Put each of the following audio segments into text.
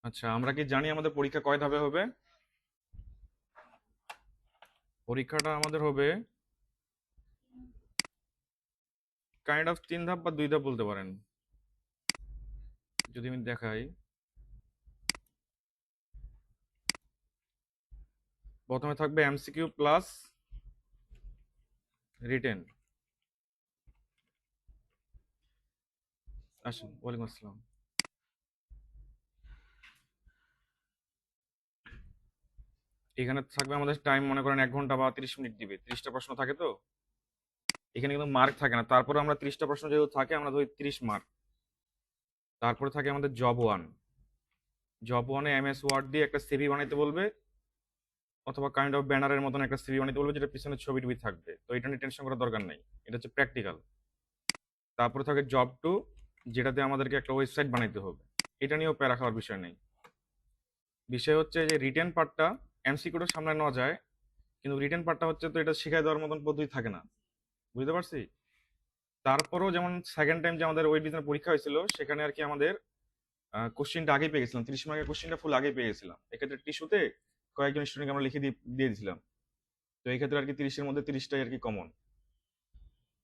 আচ্ছা, আমরা কি জানি আমাদের পরীক্ষা কয় ধাপে হবে? পরীক্ষাটা আমাদের হবে কাইন্ড অফ 3 ধাপ বা 2 ধাপ বলতে পারেন। যদি আমি দেখাই, প্রথমে থাকবে এমসিকিউ প্লাস রিটেন। আসুন, ওয়ালাইকুম আসসালাম। এখানে থাকবে আমাদের টাইম, মনে করেন 1 ঘন্টা বা 30 মিনিট দিবে। 30টা প্রশ্ন থাকে তো, এখানে কিন্তু মার্ক থাকে না। তারপরে আমরা 30টা প্রশ্ন যেহেতু থাকে, আমরা ধরি 30 মার্ক। তারপরে থাকে আমাদের জব ওয়ান। জব ওয়ানে এমএস ওয়ার্ড দিয়ে একটা সিভি বানাইতে বলবে, অথবা কাইন্ড অফ ব্যানারের মতন একটা সিভি বানাইতে বলবে, যেটা পিছনে ছবি টবি থাকবে। তো এটা নিয়ে টেনশন করার দরকার নাই, এটা হচ্ছে প্র্যাকটিক্যাল। তারপরে থাকে জব টু, যেটাতে আমাদেরকে একটা ওয়েবসাইট বানাইতে হবে। এটা নিয়েও প্যারা খাওয়ার বিষয় নেই। বিষয় হচ্ছে যে রিটেন পার্টটা এমসিকিউটা সামনে নেওয়া যায়, কিন্তু রিটেন পার্টটা হচ্ছে, তো এটা শিখাই দেওয়ার মতন পদ্ধতি থাকে না। বুঝতে পারছি। তারপরেও যেমন সেকেন্ড টাইম যে আমাদের ওয়েব ডিজাইন পরীক্ষা হয়েছিল, সেখানে আর কি আমাদের কোশ্চেনটা আগেই পেয়ে গেছিলাম। 30 মার্কের কোশ্চেনটা ফুল আগেই পেয়ে গেছিলাম। এক্ষেত্রে টিস্যুতে কয়েকজন স্টুডেন্টকে আমরা লিখে দিয়ে দিয়ে দিয়েছিলাম। তো এই ক্ষেত্রে আর কি 30-এর মধ্যে 30টাই আর কি কমন।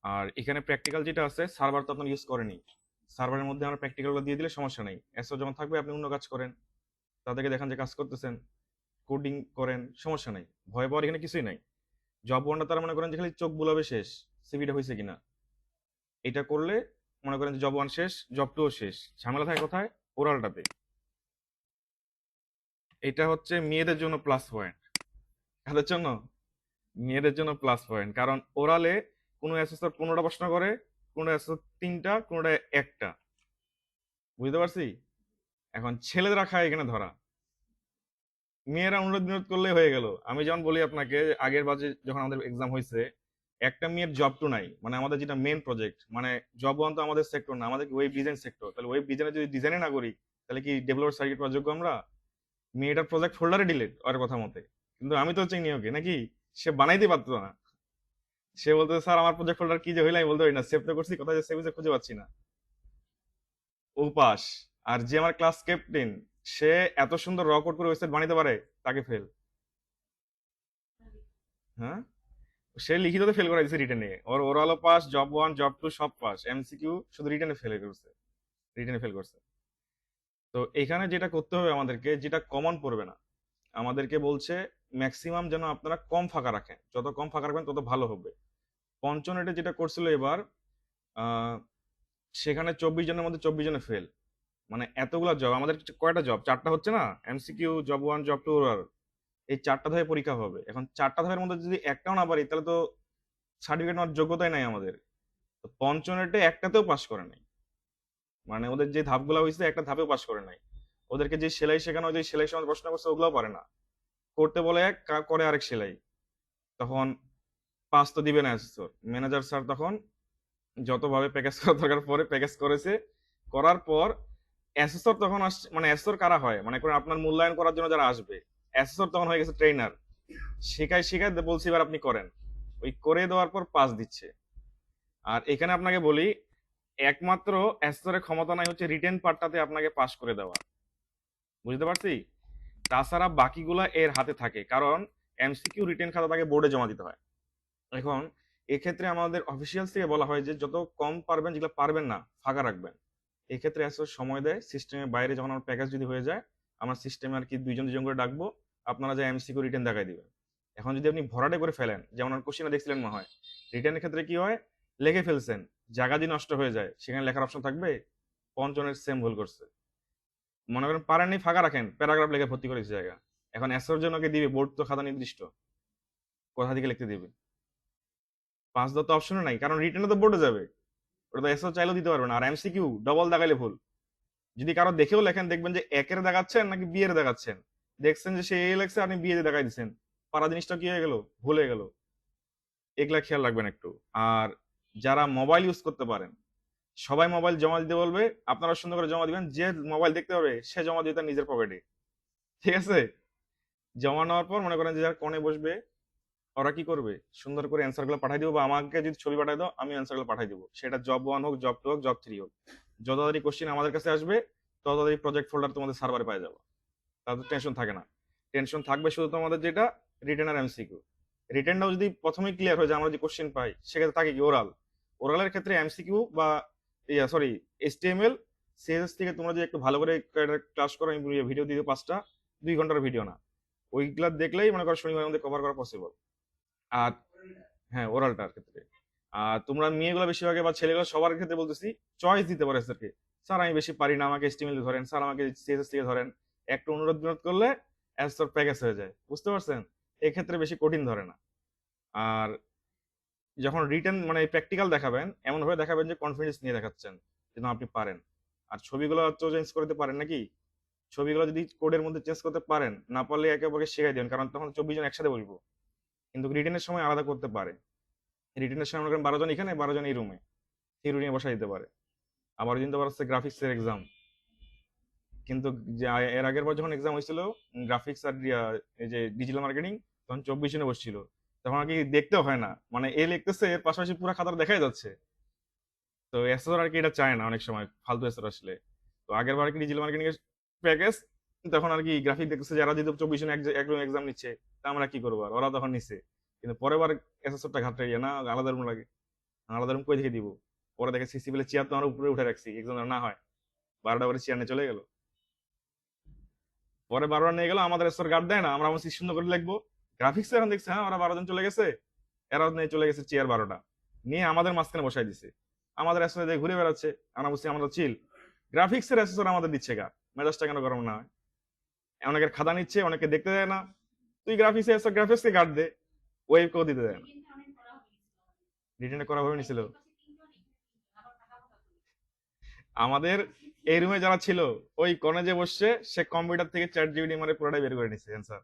আর এখানে প্র্যাকটিক্যাল যেটা আছে, সার্ভার তো আপনার ইউজ করেনি। সার্ভারের মধ্যে আমরা প্র্যাকটিক্যালগুলো দিয়ে দিলে সমস্যা নেই। এসও যখন থাকবে, আপনি অন্য কাজ করেন, তাদেরকে দেখান যে কাজ করতেছেন, কোডিং করেন, সমস্যা নাই। ভয় পাওয়ার এখানে কিছুই নাই। জব ওয়ানটা তারা মনে করেন যে খালি চোখ বুলাবে শেষ, সিভিটা হয়েছে কিনা। এটা করলে মনে করেন যে জব ওয়ান শেষ, জব টুও শেষ। ঝামেলা থাকে কোথায়? ওরালটাতে। এটা হচ্ছে মেয়েদের জন্য প্লাস পয়েন্ট। কাদের জন্য? মেয়েদের জন্য প্লাস পয়েন্ট। কারণ ওরালে কোনো অ্যাসেসর 15টা প্রশ্ন করে, কোনো অ্যাসেসর 3টা, কোনোটা একটা। বুঝতে পারছি। এখন ছেলেরা খায় এখানে ধরা, মেয়েরা অনুরোধ বিনোদ করলেই হয়ে গেল। আমি যেমন বলি আপনাকে, আগের বাজে যখন আমাদের এক্সাম হয়েছে, একটা মেয়ের জব টু নাই। মানে আমাদের যেটা মেন প্রজেক্ট, মানে জব ওয়ান তো আমাদের সেক্টর না, আমাদের ওয়েব ডিজাইন সেক্টর। তাহলে ওয়েব ডিজাইনে যদি ডিজাইনে না করি, তাহলে কি ডেভেলপার সার্কিট পাওয়ার যোগ্য আমরা? মেয়েটার প্রজেক্ট ফোল্ডারে ডিলিট ওর কথা মতে। কিন্তু আমি তো চিনি ওকে নাকি, সে বানাইতে পারতো না। সে বলতো, স্যার আমার প্রজেক্ট ফোল্ডার কি যে হইলো, আমি বলতে পারি না, সেভ তো করছি, কোথায় যে সেভ হয়েছে খুঁজে পাচ্ছি না। ও পাস। আর যে আমার ক্লাস ক্যাপ্টেন, সে এত সুন্দর র কোড করে ওয়েবসাইট বানাইতে পারে, তাকে ফেল। হ্যাঁ, সে লিখিততে ফেল করে দিয়েছে, রিটেনে ওর ওরালও pass, job one job two সব পাস, এমসিকিউ শুধু রিটেনে ফেল করছে। রিটেনে ফেল করছে। তো এখানে যেটা করতে হবে আমাদেরকে, যেটা কমন পড়বে না, আমাদেরকে বলছে ম্যাক্সিমাম যেন আপনারা কম ফাঁকা রাখেন। যত কম ফাঁকা রাখবেন তত ভালো হবে। পঞ্চনেটে যেটা করছিল এবার, আহ, সেখানে 24 জনের মধ্যে 24 জনে ফেল। মানে এতগুলা জব, আমাদের কয়টা জব? 4টা হচ্ছে না? MCQ, job one, job two, oral. এই 4টা ধাপে পরীক্ষা হবে। এখন 4টা ধাপের মধ্যে যদি একটাও না পারি, তাহলে তো সার্টিফিকেট নেওয়ার যোগ্যতাই নাই আমাদের। তো পঞ্চনেটে একটাতেও পাস করে নাই। মানে ওদের যে ধাপগুলো হয়েছে, একটা ধাপেও পাস করে নাই। ওদেরকে যে সেলাই শেখানো হয়, যে সেলাই সময় প্রশ্ন করছে, ওগুলোও পারে না। করতে বলে এক, করে আরেক সেলাই। তখন পাস তো দিবে না অ্যাসেসর। ম্যানেজার স্যার তখন যতভাবে প্যাকেজ করা দরকার পরে প্যাকেজ করেছে। করার পর অ্যাসেসর তখন আসছে, মানে অ্যাসেসর কারা হয়, মানে করে আপনার মূল্যায়ন করার জন্য যারা আসবে, অ্যাসেসর তখন হয়ে গেছে ট্রেনার। শেখায় শেখায় বলছি, এবার আপনি করেন। ওই করে দেওয়ার পর পাস দিচ্ছে। আর এখানে আপনাকে বলি, একমাত্র অ্যাসেসরের ক্ষমতা নাই হচ্ছে রিটেন পার্টটাতে আপনাকে পাস করে দেওয়া। বুঝতে পারছি। তাছাড়া বাকিগুলা এর হাতে থাকে, কারণ এমসিকিউ রিটেন খাতা তাকে বোর্ডে জমা দিতে হয়। এখন এক্ষেত্রে আমাদের অফিসিয়াল থেকে বলা হয় যে যত কম পারবেন, যেগুলো পারবেন না ফাঁকা রাখবেন। এক্ষেত্রে আসলে সময় দেয় সিস্টেমের বাইরে, যখন আমার প্যাকেজ যদি হয়ে যায়, আমার সিস্টেমে আর কি 2 জন 2 জন করে ডাকবো, আপনারা যে এমসিকিউ রিটেন দেখাই দিবেন। এখন যদি আপনি ভরাটে করে ফেলেন, যেমন কোশ্চেনে দেখছিলেন মনে হয়, রিটেনের ক্ষেত্রে কি হয়, লিখে ফেলছেন, জায়গা যদি নষ্ট হয়ে যায়, সেখানে লেখার অপশন থাকবে? পঞ্চনের সেম ভুল করছে। মনে করেন পারেননি, ফাঁকা রাখেন, প্যারাগ্রাফ লিখে ভর্তি করেছে জায়গা। এখন এসর জন্য দিবে, বোর্ড তো খাতা নির্দিষ্ট, কোথা থেকে লিখতে দিবে? পাঁচ দেওয়ার তো অপশনও নাই, কারণ রিটেনে তো বোর্ডে যাবে। ওটা তো এসও চাইলেও দিতে পারবে না। আর এমসিকিউ ডবল দাগাইলে ভুল। যদি কারো দেখেও লেখেন, দেখবেন যে একের দেখাচ্ছেন নাকি বিয়ের দেখাচ্ছেন। দেখছেন যে সে এ লেখছে, আপনি বিয়ে দেখাই দিচ্ছেন, পারা জিনিসটা কি হয়ে গেল, ভুল হয়ে গেল। এগুলা খেয়াল রাখবেন একটু। আর যারা মোবাইল ইউজ করতে পারেন, সবাই মোবাইল জমা দিতে বলবে, আপনারা সুন্দর করে জমা দিবেন। যে মোবাইল দেখতে পাবে, সে জমা দিবে তার নিজের পকেটে। ঠিক আছে। জমা নেওয়ার পর মনে করেন যে যারা কোণে বসবে, ওরা কি করবে, সুন্দর করে অ্যান্সার গুলো পাঠাই দিব, বা আমাকে যদি ছবি পাঠাই দাও, আমি অ্যান্সার গুলো পাঠাই দিব। সেটা জব ওয়ান হোক, জব টু হোক, জব থ্রি হোক, যত তাড়াতাড়ি কোশ্চেন আমাদের কাছে আসবে, তত তাড়াতাড়ি প্রজেক্ট ফোল্ডার তোমাদের সার্ভারে পাই যাবো, তাদের টেনশন থাকে না। টেনশন থাকবে শুধু তোমাদের যেটা রিটেন আর এমসিকিউ। রিটেনটাও যদি প্রথমেই ক্লিয়ার হয়ে যায়, আমরা যে কোশ্চেন পাই সেক্ষেত্রে থাকে কি ওরাল। ওরালের ক্ষেত্রে এমসিকিউ বা সরি এইচটিএমএল সিএসএস থেকে তোমরা যদি একটু ভালো করে ক্লাস করো, আমি ভিডিও দিতে 5টা 2 ঘন্টার ভিডিও না, ওইগুলা দেখলেই মনে করো শনিবার মধ্যে কভার করা পসিবল। আর হ্যাঁ, ওরালটার ক্ষেত্রে। আর তোমরা মেয়েগুলো বেশিরভাগ বা ছেলেগুলো সবার ক্ষেত্রে বলতেছি চয়েস দিতে পারে স্যারকে, স্যার আমি বেশি পারি না, আমাকে এস্টিমেল ধরেন, স্যার আমাকে সিএসএস থেকে ধরেন। একটু অনুরোধ বিনোদ করলে অ্যান্সার প্যাকেজ হয়ে যায়, বুঝতে পারছেন? এক্ষেত্রে বেশি কঠিন ধরে না। আর যখন রিটেন মানে প্র্যাকটিক্যাল দেখাবেন, এমন ভাবে দেখাবেন যে কনফিডেন্স নিয়ে দেখাচ্ছেন যে না আপনি পারেন। আর ছবিগুলো তো চেঞ্জ করতে পারেন নাকি? ছবিগুলো যদি কোডের মধ্যে চেঞ্জ করতে পারেন, না পারলে একে অপরকে শেখাই দেন, কারণ তখন 24 জন একসাথে বলবো। কিন্তু রিটেনের সময় আলাদা করতে পারে। রিটেনের সময় মনে করেন 12 জন এখানে, 12 জন এই রুমে থিওরি নিয়ে বসা দিতে পারে। আবার দিন তো আবার হচ্ছে গ্রাফিক্সের এক্সাম। কিন্তু এর আগের বার যখন এক্সাম হয়েছিল গ্রাফিক্স আর এই যে ডিজিটাল মার্কেটিং, তখন 24 জনে বসছিল। তখন আর কি দেখতেও হয় না, মানে এ লিখতেছে এর পাশাপাশি পুরো খাতাটা দেখাই যাচ্ছে। তো এসএসআর আর কি এটা চায় না অনেক সময়, ফালতু এসএসআর আসলে। তো আগের বার কি ডিজিটাল মার্কেটিং এর প্যাকেজ, তখন আর কি গ্রাফিক দেখতেছে যারা যদি 24 জন একজন এক্সাম নিচ্ছে, তা আমরা কি করবো, আর ওরা তখন নিচ্ছে। কিন্তু পরের বার এসএসআরটা ঘাটতে গিয়ে না আলাদা রুম লাগে, আলাদা রুম কই দেখে দিব। পরে দেখে সিসি বলে চেয়ার তো আমরা উপরে উঠে রাখছি, এক্সাম না হয় 12টা করে চেয়ার নিয়ে চলে গেল। পরে 12টা নিয়ে গেল, আমাদের স্যার গার্ড দেয় না, আমরা আমার শূন্য করে লিখবো। গ্রাফিক্স এখন দেখছে হ্যাঁ ওরা 12 জন চলে গেছে, এরা নিয়ে চলে গেছে চেয়ার 12টা নিয়ে আমাদের মাঝখানে বসাই দিছে। আমাদের অ্যাসেসর দিয়ে ঘুরে বেড়াচ্ছে, আমরা বলছি আমরা চিল। গ্রাফিক্সের অ্যাসেসর আমাদের দিচ্ছে গা, মেজাজটা কেন গরম না হয়? অনেকের খাতা নিচ্ছে, অনেকে দেখতে দেয় না। তুই গ্রাফিক্স অ্যাসেসর গ্রাফিক্সকে গার্ড দে, ওয়েব কেউ দিতে দেয় না। রিটেনে করা হয়ে নিছিল আমাদের এই রুমে যারা ছিল, ওই কর্নে যে বসছে সে কম্পিউটার থেকে চ্যাট জিপিটি মারে পুরোটাই বের করে নিচ্ছে অ্যান্সার।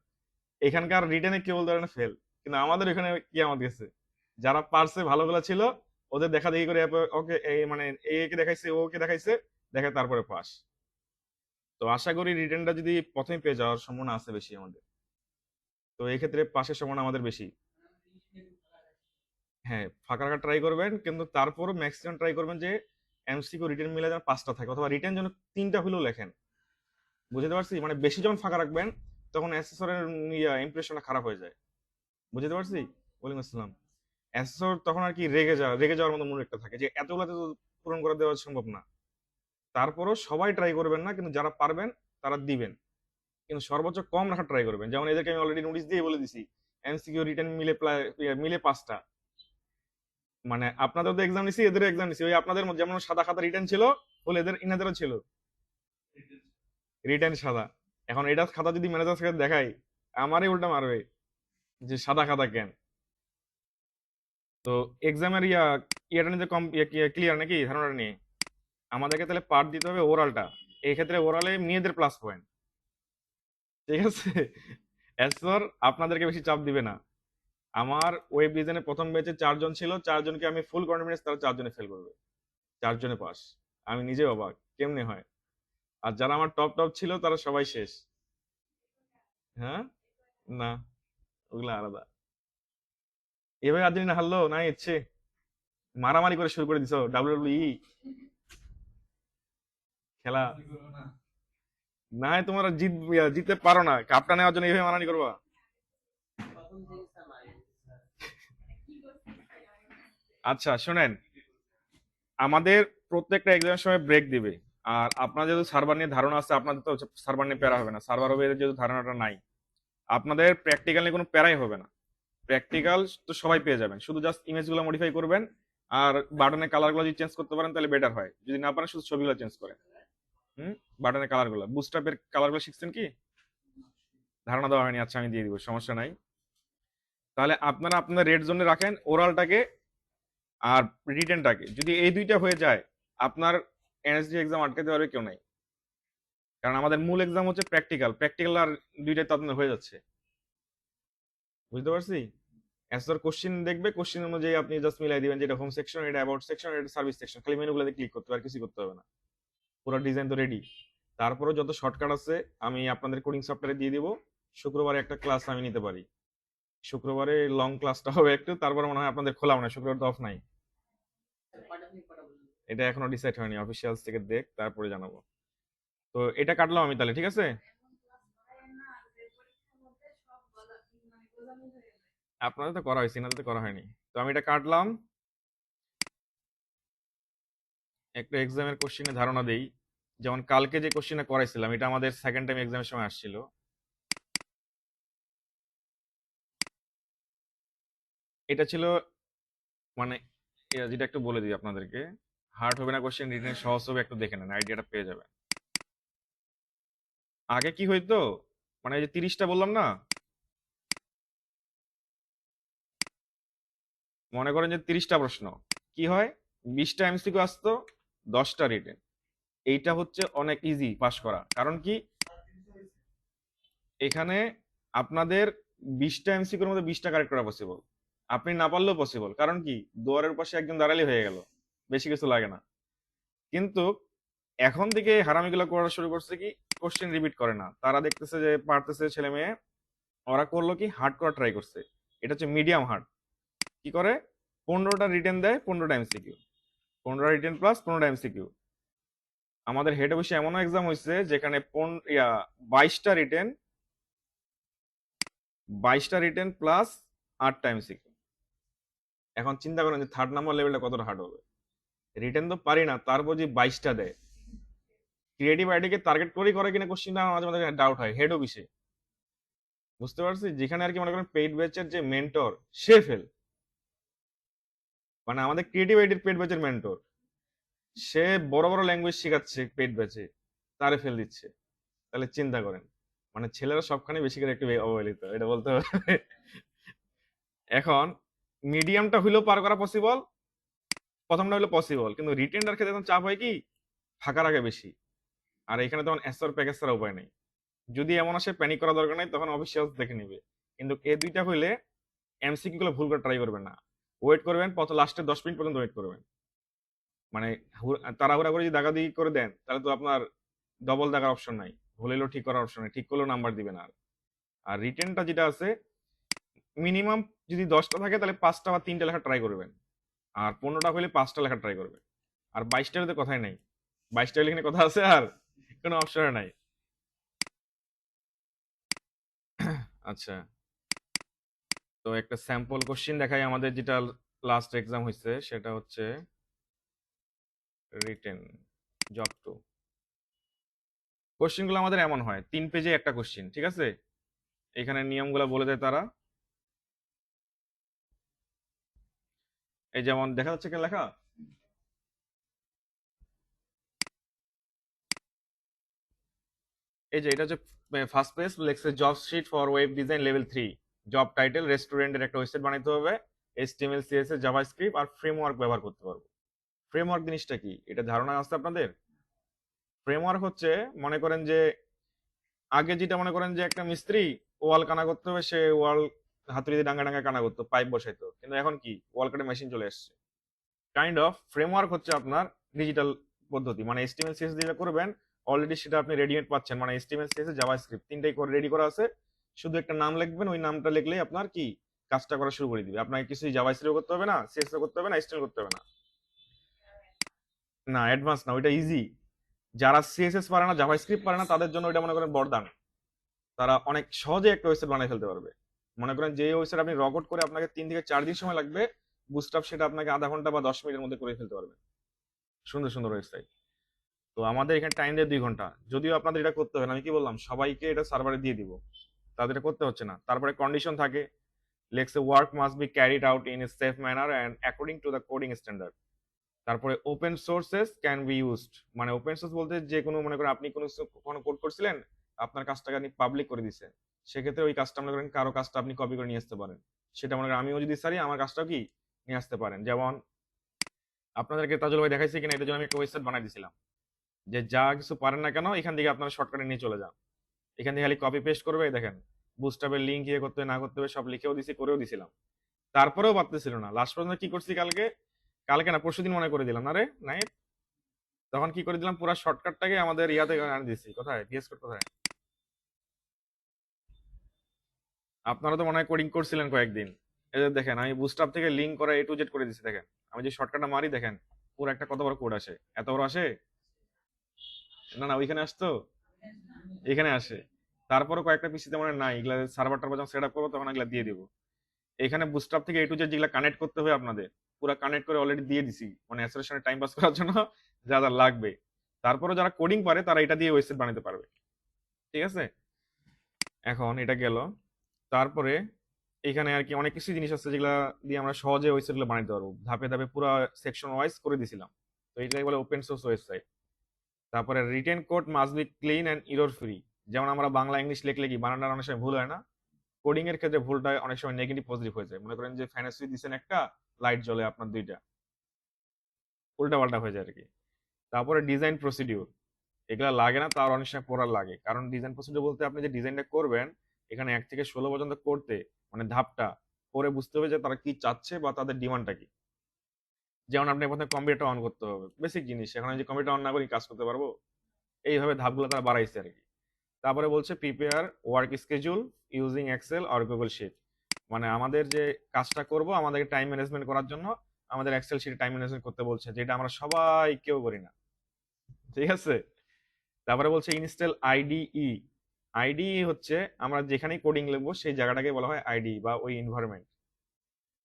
এখানকার রিটেনে কেউ বলতে পারে না ফেল, কিন্তু আমাদের এখানে কি আমাদের গেছে, যারা পারছে ভালোগুলো ছিল ওদের দেখা দেখি করে ওকে এই মানে একে দেখাইছে ওকে দেখাইছে, দেখে তারপরে পাস। তো আশা করি রিটেনটা যদি প্রথমে পেয়ে যাওয়ার সম্ভাবনা আছে বেশি আমাদের। তো এই ক্ষেত্রে পাশের সম্ভাবনা আমাদের বেশি। হ্যাঁ, ফাঁকা রাখার ট্রাই করবেন, কিন্তু তারপরও ম্যাক্সিমাম ট্রাই করবেন যে এমসিকিউ রিটেন মিলে যেন 5টা থাকে, অথবা রিটেন যেন 3টা হলেও লেখেন। বুঝতে পারছি? মানে বেশি যখন ফাঁকা রাখবেন তখন অ্যাসেসরের ইমপ্রেশনটা খারাপ হয়ে যায়। বুঝতে পারছি? ওয়ালাইকুম আসসালাম। অ্যাসেসর তখন আর কি রেগে যাওয়ার মতো মনে একটা থাকে যে এতগুলো তো পূরণ করে দেওয়া সম্ভব না। তারপরও সবাই ট্রাই করবেন না, কিন্তু যারা পারবেন তারা দিবেন, কিন্তু সর্বোচ্চ কম রাখার ট্রাই করবেন। যেমন এদেরকে আমি অলরেডি নোটিশ দিয়ে বলে দিছি এমসিকিউ রিটেন মিলে মিলে 5টা। মানে আপনাদের তো এক্সাম নিছি, এদের এক্সাম নিছি, ওই আপনাদের যেমন সাদা খাতা রিটেন ছিল, বলে এদের ইনাদেরও ছিল রিটেন সাদা। এখন এটা খাতা যদি ম্যানেজার সাথে দেখাই, আমারই উল্টা মারবে যে সাদা খাতা কেন। তো এক্সামের ইয়াটা নিতে কম ক্লিয়ার নাকি ধারণাটা নিয়ে? আমাদেরকে তাহলে পার্ট দিতে হবে ওরালটা। এই ক্ষেত্রে ওরালে মেয়েদের প্লাস পয়েন্ট, ঠিক আছে? এসর আপনাদেরকে বেশি চাপ দিবে না। আমার ওয়েব ডিজাইনে প্রথম ব্যাচে 4 জন ছিল, 4 জনকে আমি ফুল কনফিডেন্স তারা 4 জনে ফেল করবে, 4 জনে পাস। আমি নিজে অবাক কেমনে হয়। আর যারা আমার টপ টপ ছিল তারা সবাই শেষ। হ্যাঁ, না, ওগুলা আলাদা। এভাবে আর্জেন্টিনা হারলো না ইচ্ছে, মারামারি করে শুরু করে দিছো ডাব্লিউডব্লিউই খেলা। না হয় তোমরা জিততে পারো না, কাপটা নেওয়ার জন্য এইভাবে মারামারি করবা? আচ্ছা শোনেন, আমাদের প্রত্যেকটা এক্সামের সময় ব্রেক দিবে। আর আপনার যেহেতু সার্ভার নিয়ে ধারণা আছে, আপনাদের তো সার্ভার নিয়ে প্যারা হবে না, সার্ভার হবে এদের যেহেতু ধারণাটা নাই। আপনাদের প্র্যাকটিক্যাল নিয়ে কোনো প্যারাই হবে না। প্র্যাকটিক্যাল তো সবাই পেয়ে যাবেন, শুধু জাস্ট ইমেজগুলো মডিফাই করবেন। আর বাটনের কালারগুলো যদি চেঞ্জ করতে পারেন তাহলে বেটার হয়, যদি না পারেন শুধু ছবিগুলো চেঞ্জ করেন। হুম, বাটনের কালারগুলো বুস্টআপের কালারগুলো শিখছেন কি? ধারণা দেওয়া হয়নি, আচ্ছা আমি দিয়ে দিব, সমস্যা নাই। তাহলে আপনারা আপনাদের রেড জোনে রাখেন ওরালটাকে আর রিটেনটাকে। যদি এই দুইটা হয়ে যায়, আপনার এনএসডি এক্সাম আটকে দেওয়ার কেউ নাই। কারণ আমাদের মূল এক্সাম হচ্ছে প্র্যাকটিক্যাল, প্র্যাকটিক্যাল আর দুইটাই তো আপনার হয়ে যাচ্ছে। বুঝতে পারছি? অ্যান্সার কোশ্চেন দেখবে, কোশ্চেন অনুযায়ী আপনি জাস্ট মিলাই দিবেন, যেটা হোম সেকশন, এটা অ্যাবাউট সেকশন, এটা সার্ভিস সেকশন, খালি মেনুগুলোতে ক্লিক করতে হবে, আর কিছু করতে হবে না। পুরো ডিজাইন তো রেডি। তারপরে যত শর্টকাট আছে আমি আপনাদের কোডিং সফটওয়্যারে দিয়ে দিব। শুক্রবারে একটা ক্লাস আমি নিতে পারি, শুক্রবারে লং ক্লাসটা হবে একটু, তারপরে মনে হয় আপনাদের খোলা মনে হয়, শুক্রবার তো অফ নাই। এটা এখনো ডিসাইড হয়নি, অফিসিয়ালস থেকে দেখ তারপরে জানাবো। তো এটা কাটলাম আমি তাহলে, ঠিক আছে। আপনাদের তো করা হয়েছে, এনাদের তো করা হয়নি। তো আমি এটা কাটলাম। একটা এক্সামের কোশ্চেনে ধারণা দেই। যেমন কালকে যে কোশ্চেনটা করাইছিলাম, এটা আমাদের সেকেন্ড টাইম এক্সামের সময় আসছিল। এটা ছিল মানে যেটা একটু বলে দিই আপনাদেরকে, হার্ড হবে না কোশ্চেন, রিটেন সহজ হবে, একটু দেখে নেন, আইডিয়াটা পেয়ে যাবেন। আগে কি হইতো, মানে এই যে 30টা বললাম না, মনে করেন যে 30টা প্রশ্ন, কি হয়, 20টা এমসিকিউ আসতো, 10টা রিটেন। এইটা হচ্ছে অনেক ইজি পাস করা, কারণ কি এখানে আপনাদের 20টা এমসিকিউর মধ্যে 20টা কারেক্ট করা পসিবল। আপনি না পারলেও পসিবল, কারণ কি দুয়ারের পাশে একজন দাঁড়ালে হয়ে গেল, বেশি কিছু লাগে না। কিন্তু এখন থেকে হারামিগুলো করা শুরু করছে কি, কোশ্চেন রিপিট করে না, তারা দেখতেছে যে পারতেছে ছেলে মেয়ে, ওরা করলো কি হার্ড করা ট্রাই করছে। এটা হচ্ছে মিডিয়াম হার্ড। কি করে, 15টা রিটেন দেয়, 15টা এমসিকিউ, 15টা রিটেন প্লাস 15টা এমসিকিউ। আমাদের হেড অফিসে এমনও এক্সাম হয়েছে যেখানে 22টা রিটেন, 22টা রিটেন প্লাস 8টা এমসিকিউ। এখন চিন্তা করেন যে থার্ড নাম্বার লেভেলটা কতটা হার্ড হবে। রিটেন তো পারি না, তারপর যে 22টা দেয়। ক্রিয়েটিভ আইডিকে টার্গেট করেই করে কিনা কোশ্চেনটা মাঝে মাঝে ডাউট হয় হেড অফিসে। বুঝতে পারছি, যেখানে আর কি মনে করেন পেইড ব্যাচের যে মেন্টর, সে ফেল। মানে আমাদের ক্রিয়েটিভ আইডির পেইড ব্যাচের মেন্টর, সে বড় বড় ল্যাঙ্গুয়েজ শেখাচ্ছে পেইড ব্যাচে, তারে ফেল দিচ্ছে। তাহলে চিন্তা করেন, মানে ছেলেরা সবখানে বেশি করে একটু অবহেলিত, এটা বলতে হবে। এখন মিডিয়ামটা হইলেও পার করা পসিবল, প্রথমটা হলো পসিবল, কিন্তু রিটেনটার ক্ষেত্রে তখন চাপ হয় কি, ফাঁকা রাখে বেশি। আর এখানে তখন এসআর প্যাকেজ ছাড়া উপায় নেই। যদি এমন আসে প্যানিক করা দরকার নাই, তখন অফিসিয়াল দেখে নিবে। কিন্তু এই দুইটা হইলে এমসিকিউ গুলো ভুল করে ট্রাই করবেন না, ওয়েট করবেন, লাস্টে 10 মিনিট পর্যন্ত ওয়েট করবেন। মানে তাড়াহুড়া করে যদি দাগাদাগি করে দেন, তাহলে তো আপনার ডবল দাগার অপশন নাই, ভুল হলেও ঠিক করার অপশন নাই, ঠিক করলেও নাম্বার দিবেন। আর আর রিটেনটা যেটা আছে, মিনিমাম যদি 10টা থাকে তাহলে 5টা বা 3টা লেখা ট্রাই করবেন। আর 15টা হলে 5টা লেখা ট্রাই করবেন। আর 22টার তো কথাই নাই, 22টা লিখে কথা আছে, আর কোনো অপশন নাই। আচ্ছা, তো একটা স্যাম্পল কোশ্চিন দেখাই, আমাদের যেটা লাস্ট এক্সাম হয়েছে সেটা হচ্ছে রিটেন জব 2। কোশ্চিনগুলো আমাদের এমন হয়, 3 পেজে একটা কোশ্চিন, ঠিক আছে। এখানে নিয়মগুলো বলে দেয় তারা। এই যেমন দেখা যাচ্ছে কি লেখা, এই যে এটা হচ্ছে ফার্স্ট পেজ, লেখছে job sheet for web design level 3, job title রেস্টুরেন্টের একটা ওয়েবসাইট বানাইতে হবে, এইচটিএমএল সিএসএস জাভাস্ক্রিপ্ট আর ফ্রেমওয়ার্ক ব্যবহার করতে পারবো। ফ্রেমওয়ার্ক জিনিসটা কি, এটা ধারণা আছে আপনাদের? ফ্রেমওয়ার্ক হচ্ছে, মনে করেন যে আগে যেটা মনে করেন যে একটা মিস্ত্রি ওয়াল কানা করতে হবে, সে ওয়াল হাতুড়ি দিয়ে ডাঙ্গা ডাঙ্গা কানা করতো, পাইপ বসাইতো, কিন্তু এখন কি ওয়াল কাটে মেশিন চলে এসেছে। কাইন্ড অফ ফ্রেমওয়ার্ক হচ্ছে আপনার ডিজিটাল পদ্ধতি, মানে এইচটিএমএল সিএসএস যেটা করবেন অলরেডি সেটা আপনি রেডিমেড পাচ্ছেন, মানে এইচটিএমএল সিএসএস জাভাস্ক্রিপ্ট তিনটাই করে রেডি করা আছে। শুধু একটা নাম লিখবেন, ওই নামটা লিখলেই আপনার কি কাজটা করা শুরু করে দিবে। আপনাকে কিছুই জাভাস্ক্রিপ্ট করতে হবে না, সিএসএস করতে হবে না, এইচটিএমএল করতে হবে না। না, অ্যাডভান্স না, ওইটা ইজি। যারা সিএসএস পারে না, জাভাস্ক্রিপ্ট পারে না, তাদের জন্য ওইটা মনে করেন বরদান। তারা অনেক সহজে একটা ওয়েবসাইট বানিয়ে ফেলতে পারবে। মনে করেন যে ওয়েবসাইট আপনি রকআউট করে আপনাকে 3 থেকে 4 দিন সময় লাগবে, বুস্টআপ সেটা আপনাকে আধা ঘন্টা বা 10 মিনিটের মধ্যে করে ফেলতে পারবে। সুন্দর সুন্দর ওয়েবসাইট। তো আমাদের এখানে টাইম দেয় 2 ঘন্টা। যদিও আপনাদের এটা করতে হবে না, আমি কি বললাম সবাইকে এটা সার্ভারে দিয়ে দিব, তাদের এটা করতে হচ্ছে না। তারপরে কন্ডিশন থাকে, লেখছে work must be carried out in a safe manner and according to the coding standard. তারপরে open sources can be used, মানে ওপেন সোর্স বলতে যে কোনো, মনে করেন আপনি কোনো কোড করছিলেন, আপনার কাজটাকে আপনি পাবলিক করে দিচ্ছেন, সেক্ষেত্রে ওই কাজটা মনে করেন কারো কাজটা আপনি কপি করে নিয়ে আসতে পারেন। সেটা মনে করেন আমিও যদি সারি, আমার কাজটাও কি নিয়ে আসতে পারেন। যেমন আপনাদেরকে তাজুল ভাই দেখাইছি কিনা, এটার জন্য আমি একটা ওয়েবসাইট বানাই দিয়েছিলাম, যে যা কিছু পারেন না কেন এখান থেকে আপনারা শর্টকাটে নিয়ে চলে যান। এখান থেকে খালি কপি পেস্ট করবে, দেখেন বুস্টআপের লিঙ্ক ইয়ে করতে হবে না করতে হবে সব লিখেও দিছি, করেও দিছিলাম। তারপরেও পারতেছিল না, লাস্ট পর্যন্ত কি করছি, কালকে কালকে না পরশুদিন মনে করে দিলাম, না রে নাই, তখন কি করে দিলাম, পুরো শর্টকাটটাকে আমাদের ইয়াতে আনে দিছি, কোথায় ভিএস কোড কোথায়। আপনারা তো মনে হয় কোডিং করছিলেন কয়েকদিন। এই যে দেখেন আমি বুস্টআপ থেকে লিঙ্ক করা এ টু জেড করে দিছি, দেখেন আমি যে শর্টকাটটা মারি, দেখেন পুরো একটা কত বড় কোড আসে, এত বড় আসে। না না, ওইখানে আসতো, এখানে আসে। তারপরে কয়েকটা পিসিতে মানে নাই, এগুলা সার্ভার টার্ভার যখন সেট আপ করবো তখন এগুলা দিয়ে দিব। এখানে বুস্ট্রাপ থেকে A to Z যেগুলা কানেক্ট করতে হবে আপনাদের, পুরো কানেক্ট করে অলরেডি দিয়ে দিছি, মানে অ্যাসোসিয়েশনে টাইম পাস করার জন্য যা যা লাগবে। তারপরে যারা কোডিং পারে তারা এটা দিয়ে ওয়েবসাইট বানাতে পারবে। ঠিক আছে, এখন এটা গেল। তারপরে এখানে আর কি অনেক কিছু জিনিস আছে যেগুলা দিয়ে আমরা সহজে ওয়েবসাইট গুলো বানাতে পারবো, ধাপে ধাপে পুরো সেকশন ওয়াইজ করে দিছিলাম। তো এটাই বলে ওপেন সোর্স ওয়েবসাইট। তারপরে written code must be clean and error free. যেমন আমরা বাংলা ইংলিশ লিখলে কি বানানটা অনেক সময় ভুল হয় না, কোডিং এর ক্ষেত্রে ভুলটা অনেক সময় নেগেটিভ পজিটিভ হয়ে যায়। মনে করেন যে ফাইন্যান্স দিচ্ছেন একটা, লাইট জ্বলে আপনার দুইটা, উল্টা পাল্টা হয়ে যায় আর কি। তারপরে ডিজাইন প্রসিডিউর, এগুলা লাগে না, তার অনেক সময় পড়ার লাগে। কারণ ডিজাইন প্রসিডিউর বলতে আপনি যে ডিজাইনটা করবেন, এখানে 1 থেকে 16 পর্যন্ত করতে, মানে ধাপটা পরে বুঝতে হবে যে তারা কি চাচ্ছে বা তাদের ডিমান্ডটা কি। যেমন আপনি প্রথমে কম্পিউটার অন করতে হবে, বেসিক জিনিস, এখন যে কম্পিউটার অন না করে কাজ করতে পারবো, এইভাবে ধাপগুলো তারা বাড়াইছে আর কি। তারপরে বলছে prepare work schedule using Excel আর গুগল শিট। মানে আমাদের যে কাজটা করব আমাদেরকে টাইম ম্যানেজমেন্ট করার জন্য আমাদের এক্সেল শিটে টাইম ম্যানেজমেন্ট করতে বলছে, যেটা আমরা সবাই কেউ করি না। ঠিক আছে, তারপরে বলছে ইনস্টল আইডিই। আইডিই হচ্ছে আমরা যেখানেই কোডিং লিখবো সেই জায়গাটাকে বলা হয় আইডি বা ওই এনভায়রনমেন্ট।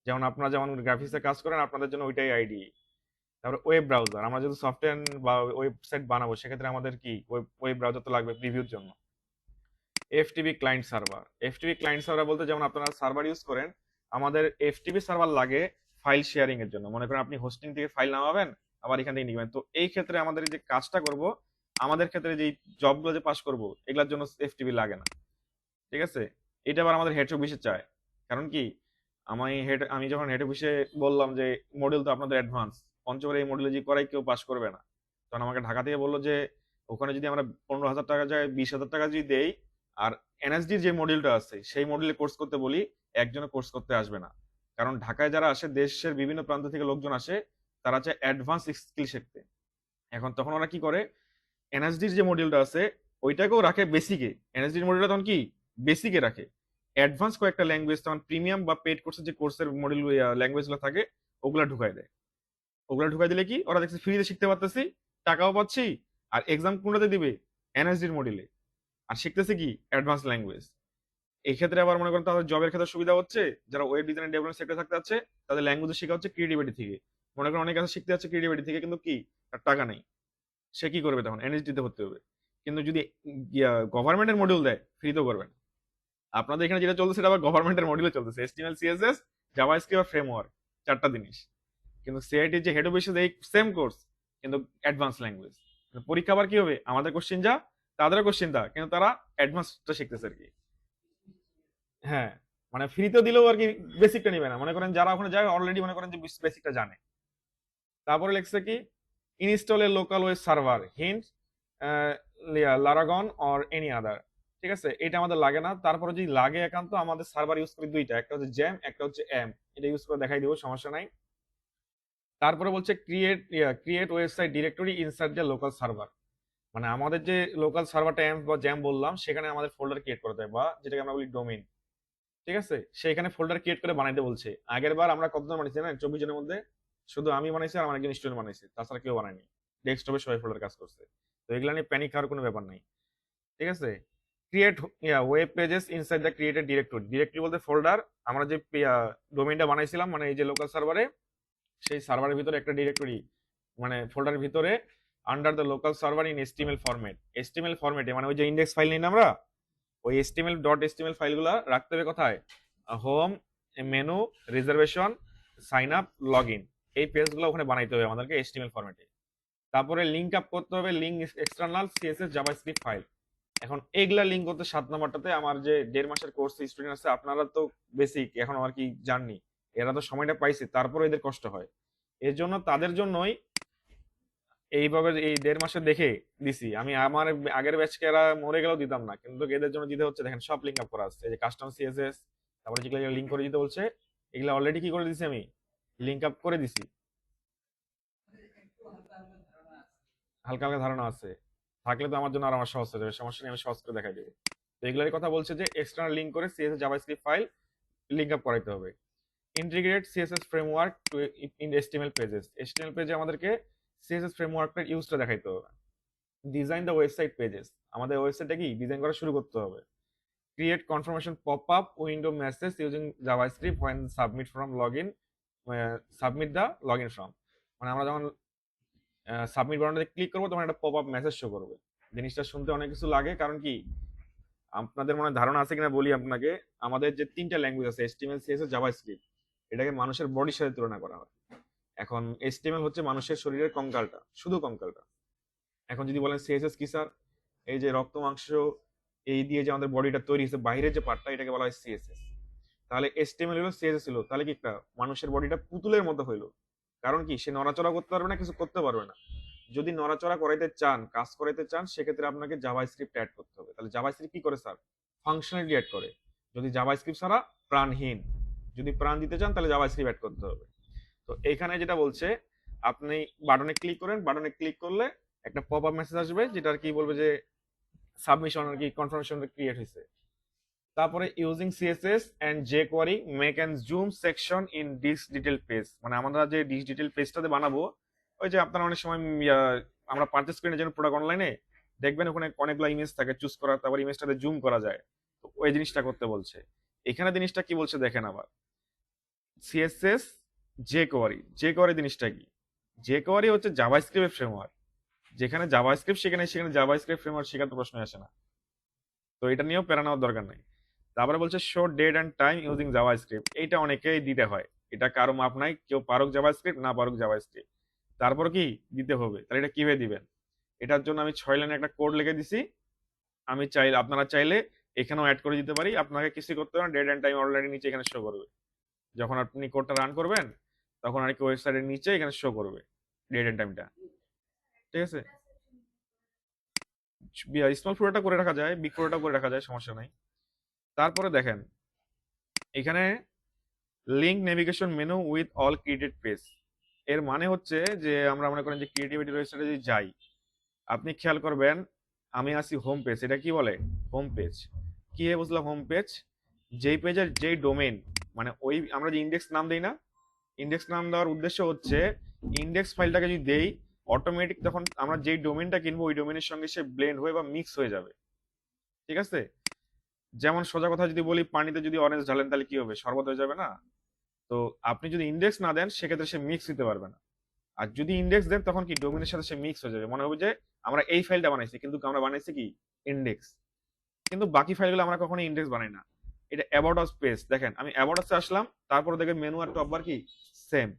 যেমন আপনারা যেমন গ্রাফিক্সে কাজ করেন আপনাদের জন্য ওইটাই আইডি। তারপরে ওয়েব ব্রাউজার, আমরা যেহেতু সফটওয়্যার বা ওয়েবসাইট বানাবো সেক্ষেত্রে আমাদের কি ওয়েব ওয়েব ব্রাউজার তো লাগবে প্রিভিউর জন্য। FTP client server, FTP client server বলতে যেমন আপনারা সার্ভার ইউজ করেন, আমাদের এফটিপি সার্ভার লাগে ফাইল শেয়ারিং এর জন্য। মনে করেন আপনি হোস্টিং থেকে ফাইল নামাবেন, আবার এখান থেকে নিবেন, তো এই ক্ষেত্রে আমাদের যে কাজটা করব, আমাদের ক্ষেত্রে যে জবগুলো যে পাস করব, এগুলোর জন্য এফটিপি লাগে না। ঠিক আছে, এটা আবার আমাদের হেড অফিসে চায়। কারণ কি, আমি যখন হেড অফিসে বললাম যে মডিউল তো আপনাদের অ্যাডভান্স, পঞ্চগড়ে এই মডিউলে যে করাই কেউ পাস করবে না, তখন আমাকে ঢাকা থেকে বললো যে ওখানে যদি আমরা 15,000 টাকা যায় 20,000 টাকা যদি দেই, আর এনএসডির যে মডিউলটা আছে সেই মডিউলে কোর্স করতে বলি, একজনে কোর্স করতে আসবে না। কারণ ঢাকায় যারা আসে দেশের বিভিন্ন প্রান্ত থেকে লোকজন আসে, তারা চায় অ্যাডভান্স স্কিল শিখতে। এখন তখন ওরা কি করে, এনএসডির যে মডিউলটা আছে ওইটাকেও রাখে বেসিকে, এনএসডির মডিউলটা তখন কি বেসিকে রাখে, অ্যাডভান্স কয়েকটা ল্যাঙ্গুয়েজ তখন প্রিমিয়াম বা পেড কোর্সের যে কোর্সের মডিউল ল্যাঙ্গুয়েজগুলো থাকে ওগুলা ঢুকাই দেয়। ওগুলা ঢুকাই দিলে কি ওরা দেখছে ফ্রিতে শিখতে পারতেছি, টাকাও পাচ্ছি, আর এক্সাম কোনটাতে দিবে, এনএসডির মডিউলে, আর শিখতেছে কি অ্যাডভান্স ল্যাঙ্গুয়েজ। এই ক্ষেত্রে আবার মনে করেন তাদের জবের ক্ষেত্রে সুবিধা হচ্ছে, যারা ওয়েব ডিজাইন ডেভেলপমেন্ট সেক্টরে থাকতে যাচ্ছে তাদের ল্যাঙ্গুয়েজ শেখা হচ্ছে ক্রিয়েটিভিটি থেকে। মনে করেন অনেক কাছে শিখতে যাচ্ছে ক্রিয়েটিভিটি থেকে, কিন্তু কি তার টাকা নেই, সে কি করবে, তখন এনএসডিতে ভর্তি হবে। কিন্তু যদি গভর্নমেন্টের মডিউল দেয়, ফ্রিতেও করবেন। আপনাদের এখানে যেটা চলছে সেটা আবার গভর্নমেন্টের মডিউলে চলতেছে, এইচটিএমএল সিএসএস জাভাস্ক্রিপ্ট আর ফ্রেমওয়ার্ক, চারটা জিনিস। কিন্তু সিআইটির যে হেড অফিস এই সেম কোর্স, কিন্তু অ্যাডভান্স ল্যাঙ্গুয়েজ। পরীক্ষা আবার কি হবে, আমাদের কোশ্চেন যা তাদেরও কোশ্চেন তা, কিন্তু তারা অ্যাডভান্সটা শিখতেছে আর কি। হ্যাঁ, মানে ফ্রিতেও দিলেও আর কি বেসিকটা নিবে না, মনে করেন যারা ওখানে যায় অলরেডি মনে করেন যে বেসিকটা জানে। তারপরে লিখছে কি install a local web server hint Laragon or any other. ঠিক আছে, এটা আমাদের লাগে না। তারপরে যদি লাগে একান্ত, আমাদের সার্ভার ইউজ করি দুইটা, একটা হচ্ছে জ্যাম, একটা হচ্ছে এম, এটা ইউজ করে দেখাই দিব, সমস্যা নাই। তারপরে বলছে create website directory inside the local server. মানে আমাদের যে লোকাল সার্ভারটা এম বা জ্যাম বললাম, সেখানে আমাদের ফোল্ডার ক্রিয়েট করতে হয়, বা যেটাকে আমরা বলি ডোমেইন। ঠিক আছে, সেখানে ফোল্ডার ক্রিয়েট করে বানাইতে বলছে। আগের বার আমরা কতজন বানাইছি না, 24 জনের মধ্যে শুধু আমি বানাইছি আর আমার একজন স্টুডেন্ট বানাইছি, তাছাড়া কেউ বানায়নি। ডেস্কটপে সবাই ফোল্ডার কাজ করছে। তো এগুলা নিয়ে প্যানিক হওয়ার কোনো ব্যাপার নাই। ঠিক আছে, create web pages inside the created directory. Directory বলতে ফোল্ডার, আমরা যে ডোমেইনটা বানাইছিলাম মানে এই যে লোকাল সার্ভারে, সেই সার্ভারের ভিতরে একটা ডিরেক্টরি, মানে ফোল্ডারের ভিতরে under the local server in HTML format. HTML ফরম্যাটে মানে ওই যে ইন্ডেক্স ফাইল নেই না আমরা, ওই এসটিএমএল ডট এসটিএমএল ফাইলগুলো রাখতে হবে কোথায়, home, menu, reservation, sign up, log in, এই পেজগুলো ওখানে বানাইতে হবে আমাদেরকে এসটিএমএল ফরম্যাটে। তারপরে লিঙ্ক আপ করতে হবে link external CSS JavaScript file. এখন এইগুলা লিঙ্ক করতে 7 নম্বরটাতে আমার যে 1.5 মাসের কোর্স স্টুডেন্ট আছে, আপনারা তো বেসিক এখন আর কি জাননি, এরা তো সময়টা পাইছে, তারপরে এদের কষ্ট হয়। এর জন্য তাদের জন্যই এইভাবে এই 1.5 মাসে দেখে দিছি আমি। আমার আগের ব্যাচকে এরা মরে গেলেও দিতাম না, কিন্তু এদের জন্য দিতে হচ্ছে। দেখেন সব লিঙ্ক আপ করা আছে, এই যে কাস্টম সিএসএস, তারপরে যেগুলো লিঙ্ক করে দিতে বলছে, এগুলো অলরেডি কি করে দিছি আমি, লিঙ্ক আপ করে দিছি। হালকা হালকা ধারণা আছে, থাকলে তো আমার জন্য আর আমার সহজ হয়ে যাবে, সমস্যা নেই, আমি সহজ করে দেখাই দেবো। তো এগুলোরই কথা বলছে যে এক্সটার্নাল লিঙ্ক করে CSS JavaScript file link up করাইতে হবে। Integrate CSS framework to in HTML pages. HTML পেজে আমাদেরকে সিএসএস ফ্রেমওয়ার্কের ইউজটা দেখাইতে হবে। ডিজাইন দ্য ওয়েবসাইট পেজেস, আমাদের ওয়েবসাইটটা কি ডিজাইন করা শুরু করতে হবে। Create confirmation pop-up window message using JavaScript when submit from login, submit the login form, মানে আমরা যখন সাবমিট বাটনটাতে ক্লিক করবো তখন একটা পপ-আপ মেসেজ শো করবে। জিনিসটা শুনতে অনেক কিছু লাগে, কারণ কি আপনাদের মনে ধারণা আছে কিনা বলি আপনাকে। আমাদের যে তিনটা ল্যাঙ্গুয়েজ আছে, HTML, CSS, জাভাস্ক্রিপ্ট, এটাকে মানুষের বডির সাথে তুলনা করা হয়। এখন HTML হচ্ছে মানুষের শরীরের কঙ্কালটা, শুধু কঙ্কালটা। এখন যদি বলেন সিএসএস কি স্যার, এই যে রক্ত মাংস এই দিয়ে যে আমাদের বডিটা তৈরি হয়েছে বাইরের যে পার্টটা, এটাকে বলা হয় সিএসএস। তাহলে HTML হলো, সিএসএস হলো, তাহলে কি একটা মানুষের বডিটা পুতুলের মতো হইলো। কারণ কি সে নড়াচড়া করতে পারবে না, কিছু করতে পারবে না। যদি নড়াচড়া করাইতে চান, কাজ করাইতে চান, সেক্ষেত্রে আপনাকে জাভাস্ক্রিপ্ট অ্যাড করতে হবে। তাহলে জাভাস্ক্রিপ্ট কি করে স্যার? ফাংশনালিটি অ্যাড করে। যদি জাভাস্ক্রিপ্ট ছাড়া প্রাণহীন, যদি প্রাণ দিতে চান তাহলে জাভাস্ক্রিপ্ট অ্যাড করতে হবে। তো এখানে যেটা বলছে, আপনি বাটনে ক্লিক করেন, বাটনে ক্লিক করলে একটা পপ আপ মেসেজ আসবে, যেটা আর কি বলবে যে সাবমিশন আর কি কনফার্মেশন ক্রিয়েট হয়েছে। তারপরে using CSS and jQuery make and zoom section in this detail page, মানে আমরা যে ডিস ডিটেল পেজটাতে বানাবো, ওই যে আপনারা অনেক সময় আমরা পারচেজ করি না যেন প্রোডাক্ট অনলাইনে, দেখবেন ওখানে অনেকগুলো ইমেজ থাকে চুজ করা, তারপর ইমেজটাতে জুম করা যায়। তো ওই জিনিসটা করতে বলছে। এখানে জিনিসটা কি বলছে দেখেন আবার, সিএসএস jQuery জিনিসটা কি? jQuery হচ্ছে জাভাস্ক্রিপ্ট ফ্রেমওয়ার্ক। যেখানে জাভাস্ক্রিপ্ট সেখানে জাভাস্ক্রিপ্ট ফ্রেমওয়ার্ক শেখার তো প্রশ্ন আসে না। তো এটা নিয়েও প্যারা নেওয়ার দরকার নাই। তারপরে বলছে show date and time using JavaScript, এইটা অনেকেই দিতে হয়, এটা কারো মাপ নাই, কেউ পারুক জাভাস্ক্রিপ্ট না পারুক জাভাস্ক্রিপ্ট, তারপর কি দিতে হবে। তাহলে এটা কিভাবে দিবেন? এটার জন্য আমি 6 লাইনে একটা কোড লিখে দিছি। আমি চাইলে, আপনারা চাইলে এখানেও অ্যাড করে দিতে পারি, আপনাকে কিছু করতে হবে না, ডেট অ্যান্ড টাইম অলরেডি নিচে এখানে শো করবে। যখন আপনি কোডটা রান করবেন তখন আর কি ওয়েবসাইটের নিচে এখানে শো করবে ডেট এন্ড টাইমটা। ঠিক আছে, স্মল ফ্লোটা করে রাখা যায়, বিগ ফ্লোটা করে রাখা যায়, সমস্যা নাই। তারপরে দেখেন এখানে link navigation menu with all created page, এর মানে হচ্ছে যে আমরা মনে করেন যে ক্রিয়েটিভিটি ওয়েবসাইটে যদি যাই, আপনি খেয়াল করবেন আমি আছি হোম পেজ, এটা কি বলে হোম পেজ। কি বুঝলাম হোম পেজ? যেই পেজের যেই ডোমেইন, মানে ওই আমরা যে ইন্ডেক্স নাম দেই না, ইন্ডেক্স নাম দেওয়ার উদ্দেশ্য হচ্ছে ইন্ডেক্স ফাইলটাকে যদি দেই অটোমেটিক তখন আমরা যেই ডোমেইনটা কিনবো ওই ডোমেইনের সঙ্গে সে ব্লেন্ড হয়ে বা মিক্স হয়ে যাবে। ঠিক আছে, যেমন সোজা কথা যদি বলি, পানিতে যদি অরেঞ্জ ঢালেন তাহলে কি হবে? শরবত হয়ে যাবে না? তো আপনি যদি ইন্ডেক্স না দেন সেক্ষেত্রে সে মিক্স দিতে পারবে না। আর যদি ইন্ডেক্স দেন তখন কি ডোমেইনের সাথে সে মিক্স হয়ে যাবে, মনে হবে যে আমরা এই ফাইলটা বানাইছি কিন্তু আমরা বানাইছি কি ইন্ডেক্স, কিন্তু বাকি ফাইলগুলো আমরা কখনো ইন্ডেক্স বানাই না। এটা অ্যাবাউট আস পেজ, দেখেন আমি অ্যাবাউট আসে আসলাম, তারপরে দেখেন মেনু আর টপ বার কি সেম।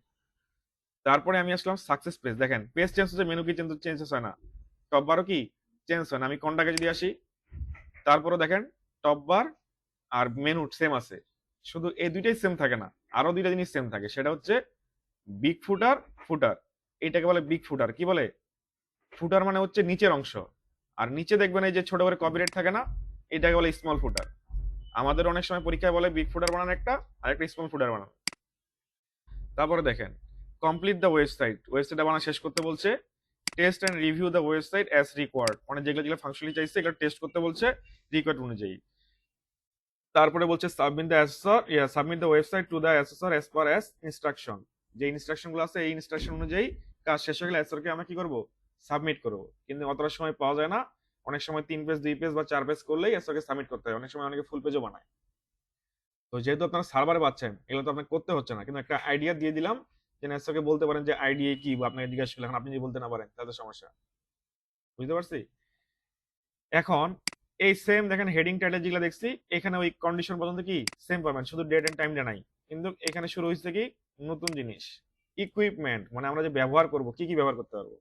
তারপরে আমি আসলাম সাকসেস পেজ, দেখেন পেজ চেঞ্জ হচ্ছে, মেনু কি চেঞ্জ হয় না, টপ বারও কি চেঞ্জ হয় না। আমি কোনটাকে যদি আসি, তারপরে দেখেন টপ বার আর মেনু সেম আছে, শুধু এই দুইটাই সেম থাকে না, আরো দুইটা জিনিস সেম থাকে, সেটা হচ্ছে বিগ ফুটার, ফুটার। এটাকে বলে বিগ ফুটার। কি বলে? ফুটার মানে হচ্ছে নিচের অংশ, আর নিচে দেখবেন এই যে ছোট করে কপিরাইট থাকে না, এটাকে বলে স্মল ফুটার। আমাদের অনেক সময় পরীক্ষায় বলে বিগ ফুটার বানানো একটা, আর একটা স্মল ফুটার বানানো। তারপরে দেখেন কমপ্লিট দ্য ওয়েবসাইট, ওয়েবসাইটটা বানা শেষ করতে বলছে। Test and review the website as required, মানে যেগুলো যেগুলো ফাংশনালি চাইছে এগুলো টেস্ট করতে বলছে রিকোয়ার্ড অনুযায়ী। তারপরে বলছে submit the assessor, submit the website to the assessor as per as instruction. যে ইনস্ট্রাকশন গুলো আছে এই ইনস্ট্রাকশন অনুযায়ী কাজ শেষ হয়ে গেলে অ্যাসেসরকে আমরা কি করব? সাবমিট করব। কিন্তু অতটা সময় পাওয়া যায় না, অনেক সময় 3 পেজ 2 পেজ বা 4 পেজ করলেই অ্যাসেসরকে সাবমিট করতে হয়, অনেক সময় অনেকে ফুল পেজও বানায়। তো যেহেতু আপনারা সার্ভারে পাচ্ছেন, এগুলো তো আপনাকে করতে হচ্ছে না, কিন্তু একটা আইডিয়া দিয়ে দিলাম যে অ্যাসেসরকে বলতে পারেন যে আইডিয়া কি, বা আপনাকে জিজ্ঞাসা করলে এখন আপনি যদি বলতে না পারেন তাহলে সমস্যা। বুঝতে পারছি? এখন এই সেম দেখেন হেডিং টাইটেল যেগুলো দেখছি, এখানে ওই কন্ডিশন পর্যন্ত কি সেম পাবেন, শুধু ডেট এন্ড টাইমটা নাই। কিন্তু এখানে শুরু হয়েছে কি নতুন জিনিস, ইকুইপমেন্ট, মানে আমরা যে ব্যবহার করব, কি কি ব্যবহার করতে পারবো।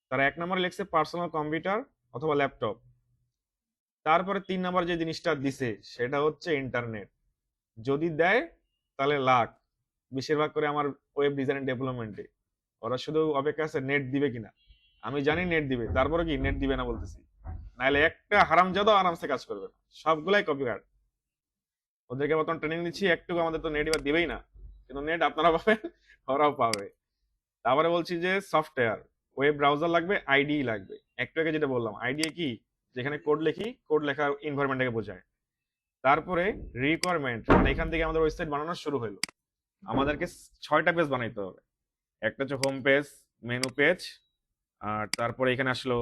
তারা 1 নম্বরে লিখছে পার্সোনাল কম্পিউটার অথবা ল্যাপটপ। তারপরে 3 নম্বর যে জিনিসটা দিছে সেটা হচ্ছে ইন্টারনেট। যদি দেয় তাহলে লাখ, বেশিরভাগ করে আমার ওয়েব ডিজাইন ডেভেলপমেন্টে ওরা শুধু অপেক্ষা আছে নেট দিবে কিনা। আমি জানি নেট দিবে, তারপরে কি নেট দিবে না বলতেছি, নাহলে একটা হারামজাদা আরামসে কাজ করবে না, সবগুলাই কপিরাইট। ওদেরকে বর্তমান ট্রেনিং দিচ্ছি, একটু আমাদের তো নেট এবার দিবেই না, কিন্তু নেট আপনারা পাবেন, ওরাও পাবে। তারপরে বলছি যে সফটওয়্যার, ওয়েব ব্রাউজার লাগবে, আইডি লাগবে। একটু আগে যেটা বললাম আইডি কি, যেখানে কোড লিখি, কোড লেখার এনভায়রনমেন্টটাকে বোঝায়। তারপরে রিকোয়ারমেন্ট, মানে এখান থেকে আমাদের ওয়েবসাইট বানানো শুরু হলো, আমাদেরকে 6টা পেজ বানাইতে হবে। একটা হচ্ছে হোম পেজ, মেনু পেজ, আর তারপরে এখানে আসলো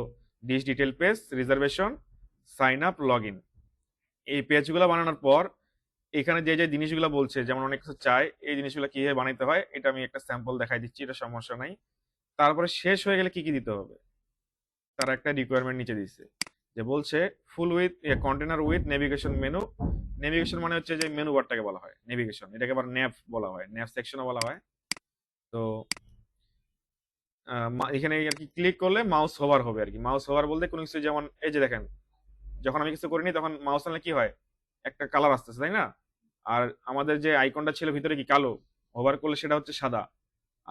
dish detail page, reservation, sign up, log in. এই পেজগুলো বানানোর পর এখানে যে যে জিনিসগুলো বলছে, যেমন অনেক কিছু চাই, এই জিনিসগুলো কিভাবে বানাইতে হয় এটা আমি একটা স্যাম্পল দেখাই দিচ্ছি, এটা সমস্যা নাই। তারপরে শেষ হয়ে গেলে কি কি দিতে হবে, তার একটা রিকোয়ারমেন্ট নিচে দিচ্ছে, যে বলছে full width container with navigation menu. Navigation মানে হচ্ছে যে মেনু বারটাকে বলা হয় নেভিগেশন, এটাকে আবার ন্যাভ বলা হয়, ন্যাভ সেকশনও বলা হয়। তো এখানে আর কি ক্লিক করলে মাউস হোভার হবে আর কি। মাউস হোভার বলতে কোনো কিছু, যেমন এই যে দেখেন, যখন আমি কিছু করিনি তখন মাউস আনলে কি হয়, একটা কালার আসতেছে, তাই না? আর আমাদের যে আইকনটা ছিল ভিতরে কি কালো, হোভার করলে সেটা হচ্ছে সাদা,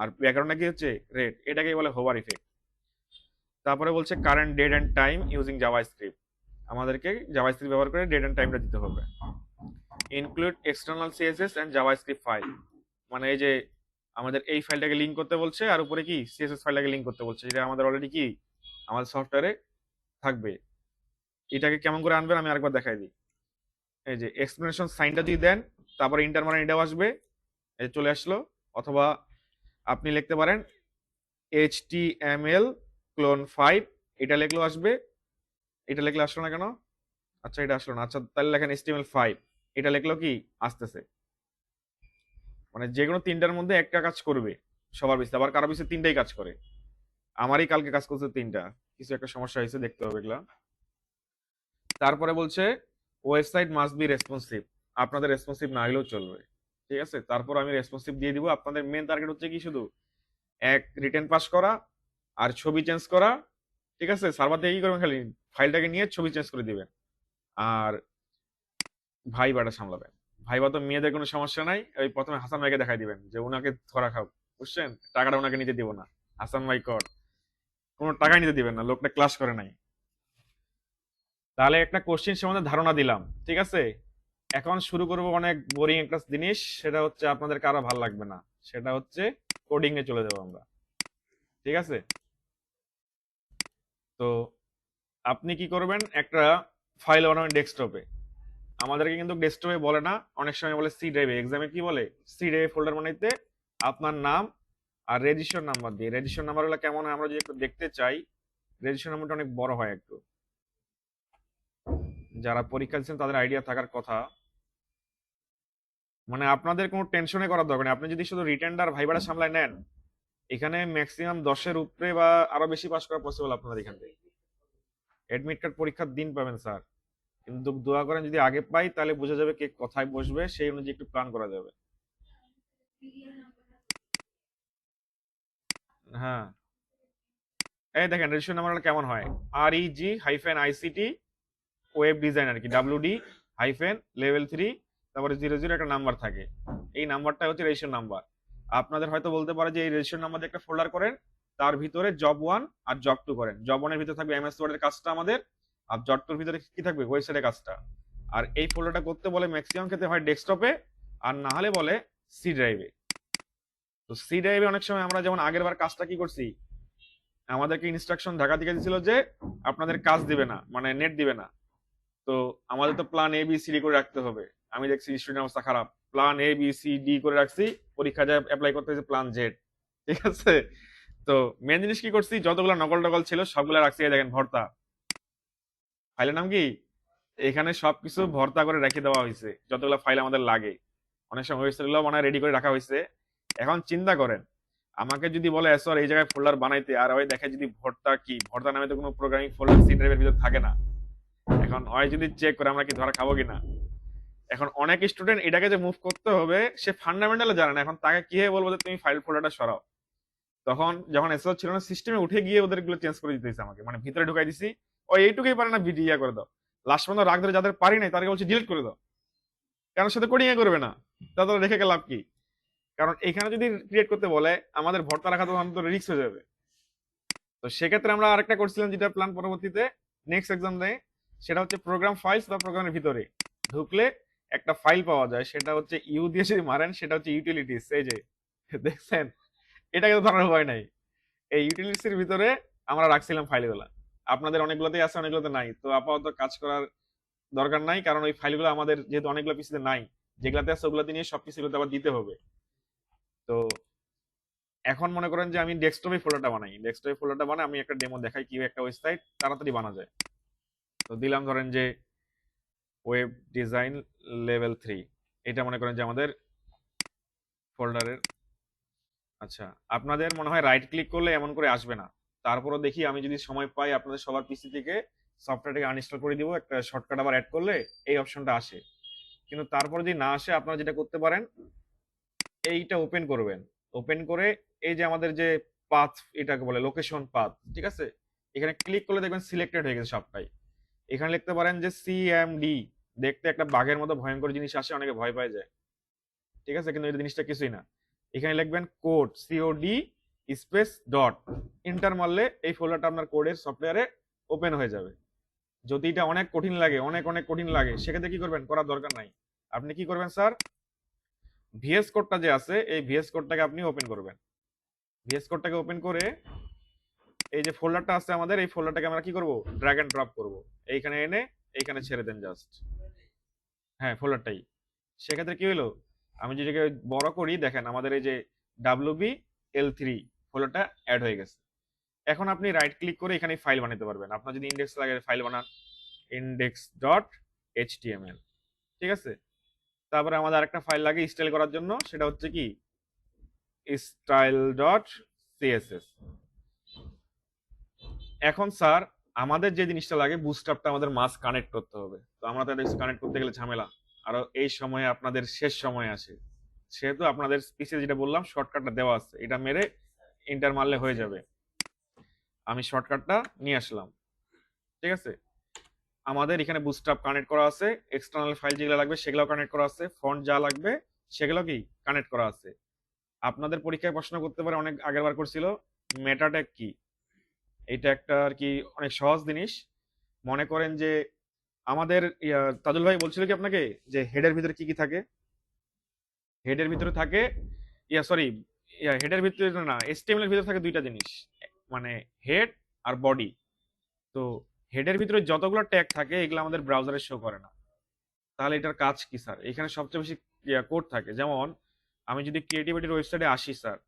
আর ব্যাকগ্রাউন্ডটা কি হচ্ছে রেড, এটাকেই বলে হোভার ইফেক্ট। তারপরে বলছে current date and time using JavaScript, আমাদেরকে জাভাস্ক্রিপ্ট ব্যবহার করে ডেট অ্যান্ড টাইমটা দিতে হবে। Include external CSS and JavaScript file, মানে এই যে আমাদের এই ফাইলটাকে লিঙ্ক করতে বলছে, আর উপরে কি সিএসএস ফাইলটাকে লিঙ্ক করতে বলছে, যেটা আমাদের অলরেডি কি আমাদের সফটওয়্যারে থাকবে। এটাকে কেমন করে আনবেন আমি আরেকবার দেখাই দিই। এই যে এক্সপ্লেনেশন সাইনটা যদি দেন, তারপরে ইন্টার মানে এটাও আসবে, এই চলে আসলো। অথবা আপনি লিখতে পারেন HTML ক্লোন 5, এটা লিখলেও আসবে। এটা লিখলে আসলো না কেন? আচ্ছা এটা আসলো না, আচ্ছা তাহলে লেখেন HTML5, এটা লিখলেও কি আসতেছে। মানে যে কোনো তিনটার মধ্যে একটা কাজ করবে সবার পিছিয়ে, আবার কারো পিছিয়ে তিনটাই কাজ করে। আমারই কালকে কাজ করছে তিনটা, কিছু একটা সমস্যা হয়েছে, দেখতে হবে এগুলা। তারপরে বলছে ওয়েবসাইট মাস্ট বি রেসপন্সিভ, আপনাদের রেসপন্সিভ না হলেও চলবে, ঠিক আছে। তারপর আমি রেসপন্সিভ দিয়ে দিব। আপনাদের মেন টার্গেট হচ্ছে কি, শুধু এক রিটেন পাস করা আর ছবি চেঞ্জ করা, ঠিক আছে। সার্ভার থেকে কি করবেন, খালি ফাইলটাকে নিয়ে ছবি চেঞ্জ করে দিবেন, আর ভাইবাটা সামলাবেন। ভাইবা তো মেয়েদের কোনো সমস্যা নাই, ওই প্রথমে হাসান ভাইকে দেখাই দিবেন যে উনাকে ধরা খাও, বুঝছেন, টাকাটা ওনাকে নিতে দিব না, হাসান ভাই কর, কোনো টাকাই নিতে দিবেন না, লোকটা ক্লাস করে নাই। তাহলে একটা কোশ্চেন সম্বন্ধে ধারণা দিলাম, ঠিক আছে। এখন শুরু করব অনেক বোরিং একটা জিনিস, সেটা হচ্ছে আপনাদের কারো ভালো লাগবে না, সেটা হচ্ছে কোডিং এ চলে যাবো আমরা, ঠিক আছে। তো আপনি কি করবেন, একটা ফাইল বানাবেন ডেস্কটপে। আমাদেরকে কিন্তু ডেস্কটপে বলে না, অনেক সময় বলে সি ড্রাইভে, এক্সামে কি বলে সি ড্রাইভে ফোল্ডার বানাইতে আপনার নাম আর রেজিস্ট্রেশন নাম্বার দিয়ে। রেজিস্ট্রেশন নাম্বারগুলো কেমন হয় আমরা যদি একটু দেখতে চাই, রেজিস্ট্রেশন নাম্বারটা অনেক বড় হয় একটু, যারা পরীক্ষা দিচ্ছেন তাদের আইডিয়া থাকার কথা। মানে আপনাদের কোনো টেনশনে করার দরকার নেই, আপনি যদি শুধু রিটেন্ড আর ভাইবাটা সামলায় নেন, এখানে ম্যাক্সিমাম 10-এর উপরে বা আরো বেশি পাস করা পসিবল আপনাদের এখান থেকে। এডমিট কার্ড পরীক্ষার দিন পাবেন স্যার, কিন্তু দোয়া করেন যদি আগে পাই, তাহলে বোঝা যাবে কে কোথায় বসবে, সেই অনুযায়ী একটু প্ল্যান করা যাবে। হ্যাঁ, এই দেখেন রেজিস্ট্রেশন নাম্বারটা কেমন হয়, REG-ICT ওয়েব ডিজাইন আর কি, WD হাইফেন লেভেল 3, তারপরে 00 একটা নাম্বার থাকে, এই নাম্বারটা হচ্ছে রেজিস্ট্রেশন নাম্বার। আপনাদের হয়তো বলতে পারে যে এই রেজিস্ট্রেশন নাম্বার দিয়ে একটা ফোল্ডার করেন, তার ভিতরে জব 1 আর জব 2 করেন। জব 1 এর ভিতরে থাকবে MS ওয়ার্ডের কাজটা আমাদের, আর জব 2 এর ভিতরে কি থাকবে, ওয়েবসাইটের কাজটা। আর এই ফোল্ডারটা করতে বলে ম্যাক্সিমাম ক্ষেত্রে হয় ডেস্কটপে, আর না হলে বলে সি ড্রাইভে। তো সি ড্রাইভে অনেক সময় আমরা যেমন আগের বার কাজটা কি করছি, আমাদেরকে ইনস্ট্রাকশন ঢাকা থেকে দিয়েছিল যে আপনাদের কাজ দিবে না, মানে নেট দিবে না। তো আমাদের তো প্ল্যান ABCD করে রাখতে হবে। আমি দেখছি স্টুডেন্ট অবস্থা খারাপ, প্ল্যান ABCD করে রাখছি, পরীক্ষা যায় অ্যাপ্লাই করতে হয়েছে প্ল্যান Z, ঠিক আছে। তো মেন জিনিস কি করছি, যতগুলো নকল টকল ছিল সবগুলো রাখছি, এই দেখেন ভর্তা, ফাইলের নাম কি, এখানে সবকিছু ভর্তা করে রেখে দেওয়া হয়েছে, যতগুলো ফাইল আমাদের লাগে। অনেক সময় ওয়েবসাইট গুলো মানে রেডি করে রাখা হয়েছে। এখন চিন্তা করেন, আমাকে যদি বলে স্যার এই জায়গায় ফোল্ডার বানাইতে, আর ওই দেখে যদি ভর্তা কি, ভর্তা নামে তো কোনো প্রোগ্রামিং ফোল্ডার সি ড্রাইভের ভিতর থাকে না। এখন ওই যদি চেক করে আমরা কি ধরা খাবো কিনা। এখন অনেক স্টুডেন্ট এটাকে যে মুভ করতে হবে সে ফান্ডামেন্টাল জানে না, এখন তাকে কিভাবে বলবো যে তুমি ফাইল ফোল্ডারটা সরাও। তখন যখন এসএস ছিল না, সিস্টেমে উঠে গিয়ে ওদের গুলো চেঞ্জ করে দিতেছে আমাকে, মানে ভিতরে ঢুকাই দিছি, ওই এইটুকুই পারে না ভিডিও করে দাও, লাস্ট পর্যন্ত রাগ ধরে যাদের পারি নাই তাদেরকে বলছি ডিলিট করে দাও, কারণ সাথে কোডিং এ করবে না, তাদের রেখে গেলে লাভ কি। কারণ এখানে যদি ক্রিয়েট করতে বলে আমাদের ভর্তা রাখা তো রিস্ক হয়ে যাবে। তো সেক্ষেত্রে আমরা আরেকটা করছিলাম, যেটা প্ল্যান পরবর্তীতে নেক্সট এক্সাম দেয়, সেটা হচ্ছে প্রোগ্রাম ফাইলস বা প্রোগ্রামের ভিতরে ঢুকলে একটা ফাইল পাওয়া যায়, সেটা হচ্ছে ইউ দিয়ে যদি মারেন সেটা হচ্ছে ইউটিলিটিস। এই যে দেখছেন, এটাকে তো ধরার ভয় নাই, এই ইউটিলিটিস এর ভিতরে আমরা রাখছিলাম ফাইলগুলো। আপনাদের অনেকগুলোতেই আছে, অনেকগুলোতে নাই, তো আপাতত কাজ করার দরকার নাই, কারণ ওই ফাইলগুলো আমাদের যেহেতু অনেকগুলো পিসিতে নাই, যেগুলাতে আছে ওগুলোতে নিয়ে সব পিসিগুলোতে আবার দিতে হবে। তো এখন মনে করেন যে আমি ডেস্কটপে ফোল্ডারটা বানাই, আমি একটা ডেমো দেখাই কিভাবে একটা ওয়েবসাইট তাড়াতাড়ি বানা যায়। তো দিলাম ধরেন যে ওয়েব ডিজাইন লেভেল 3, এটা মনে করেন যে আমাদের ফোল্ডারের। আচ্ছা, আপনাদের মনে হয় রাইট ক্লিক করলে এমন করে আসবে না, তারপরও দেখি আমি যদি সময় পাই আপনাদের সবার পিসি থেকে সফটওয়্যারটাকে আনইনস্টল করে দিব, একটা শর্টকাট আবার অ্যাড করলে এই অপশনটা আসে। কিন্তু তারপর যদি না আসে, আপনারা যেটা করতে পারেন, এইটা ওপেন করবেন। ওপেন করে এই যে আমাদের যে পাথ, এটাকে বলে লোকেশন পাথ, ঠিক আছে, এখানে ক্লিক করলে দেখবেন সিলেক্টেড হয়ে গেছে সবটাই। এখানে লিখতে পারেন যে সিএমডি, দেখতে একটা বাঘের মতো ভয়ঙ্কর জিনিস আসে, অনেকে ভয় পায় যায়, ঠিক আছে, কিন্তু এই জিনিসটা কিছুই না। এখানে লিখবেন code, COD space dot, inter মারলে এই ফোল্ডারটা আপনার কোডের সফটওয়্যারে ওপেন হয়ে যাবে। যদি এটা অনেক কঠিন লাগে, অনেক অনেক কঠিন লাগে, সেক্ষেত্রে কি করবেন, করার দরকার নাই। আপনি কি করবেন স্যার, ভিএস কোডটা যে আছে এই ভিএস কোডটাকে আপনি ওপেন করবেন। ভিএস কোডটাকে ওপেন করে এই যে ফোল্ডারটা আছে আমাদের, এই ফোল্ডারটাকে আমরা কি করব, ড্র্যাগ এন্ড ড্রপ করব, এইখানে এনে এইখানে ছেড়ে দেন জাস্ট। হ্যাঁ, ফোল্ডারটাই। সেক্ষেত্রে কি হলো, আমি যেটাকে বড় করি, দেখেন আমাদের এই যে WBL3 ফোল্ডারটা অ্যাড হয়ে গেছে। এখন আপনি রাইট ক্লিক করে এখানে ফাইল বানাতে পারবেন। আপনার যদি ইন্ডেক্স লাগে, ফাইল বানান ইন্ডেক্স ডট এইচটিএমএল, ঠিক আছে। তারপরে আমাদের আরেকটা ফাইল লাগে স্টাইল করার জন্য, সেটা হচ্ছে কি স্টাইল ডট সিএসএস। এখন স্যার আমাদের যে জিনিসটা লাগে, বুটস্ট্র্যাপটা আমাদের মাস কানেক্ট করতে হবে। তো আমরা তাদের কানেক্ট করতে গেলে ঝামেলা, আরো এই সময়ে আপনাদের শেষ সময় আসে, সেহেতু আপনাদের পিছিয়ে যেটা বললাম শর্টকাটটা দেওয়া আছে, এটা মেরে ইন্টার মারলে হয়ে যাবে। আমি শর্টকাটটা নিয়ে আসলাম, ঠিক আছে। আমাদের এখানে বুটস্ট্র্যাপ কানেক্ট করা আছে, এক্সটার্নাল ফাইল যেগুলো লাগবে সেগুলো কানেক্ট করা আছে, ফন্ট যা লাগবে সেগুলো কি কানেক্ট করা আছে। আপনাদের পরীক্ষায় প্রশ্ন করতে পারে, অনেক আগের বার করছিল, মেটা ট্যাগ কি। এটা একটা আর কি অনেক সহজ জিনিস। মনে করেন যে আমাদের তাজুল ভাই বলছিল কি আপনাকে যে হেডের ভিতরে কি কি থাকে, হেডের ভিতরে থাকে, সরি, হেডের ভিতরে না, এইচটিএমএল এর ভিতরে থাকে দুইটা জিনিস, মানে হেড আর বডি। তো হেডের ভিতরে যতগুলো ট্যাগ থাকে এগুলো আমাদের ব্রাউজারে শো করে না। তাহলে এটার কাজ কি স্যার, এখানে সবচেয়ে বেশি কোড থাকে। যেমন আমি যদি ক্রিয়েটিভিটির ওয়েবসাইটে আসি স্যার,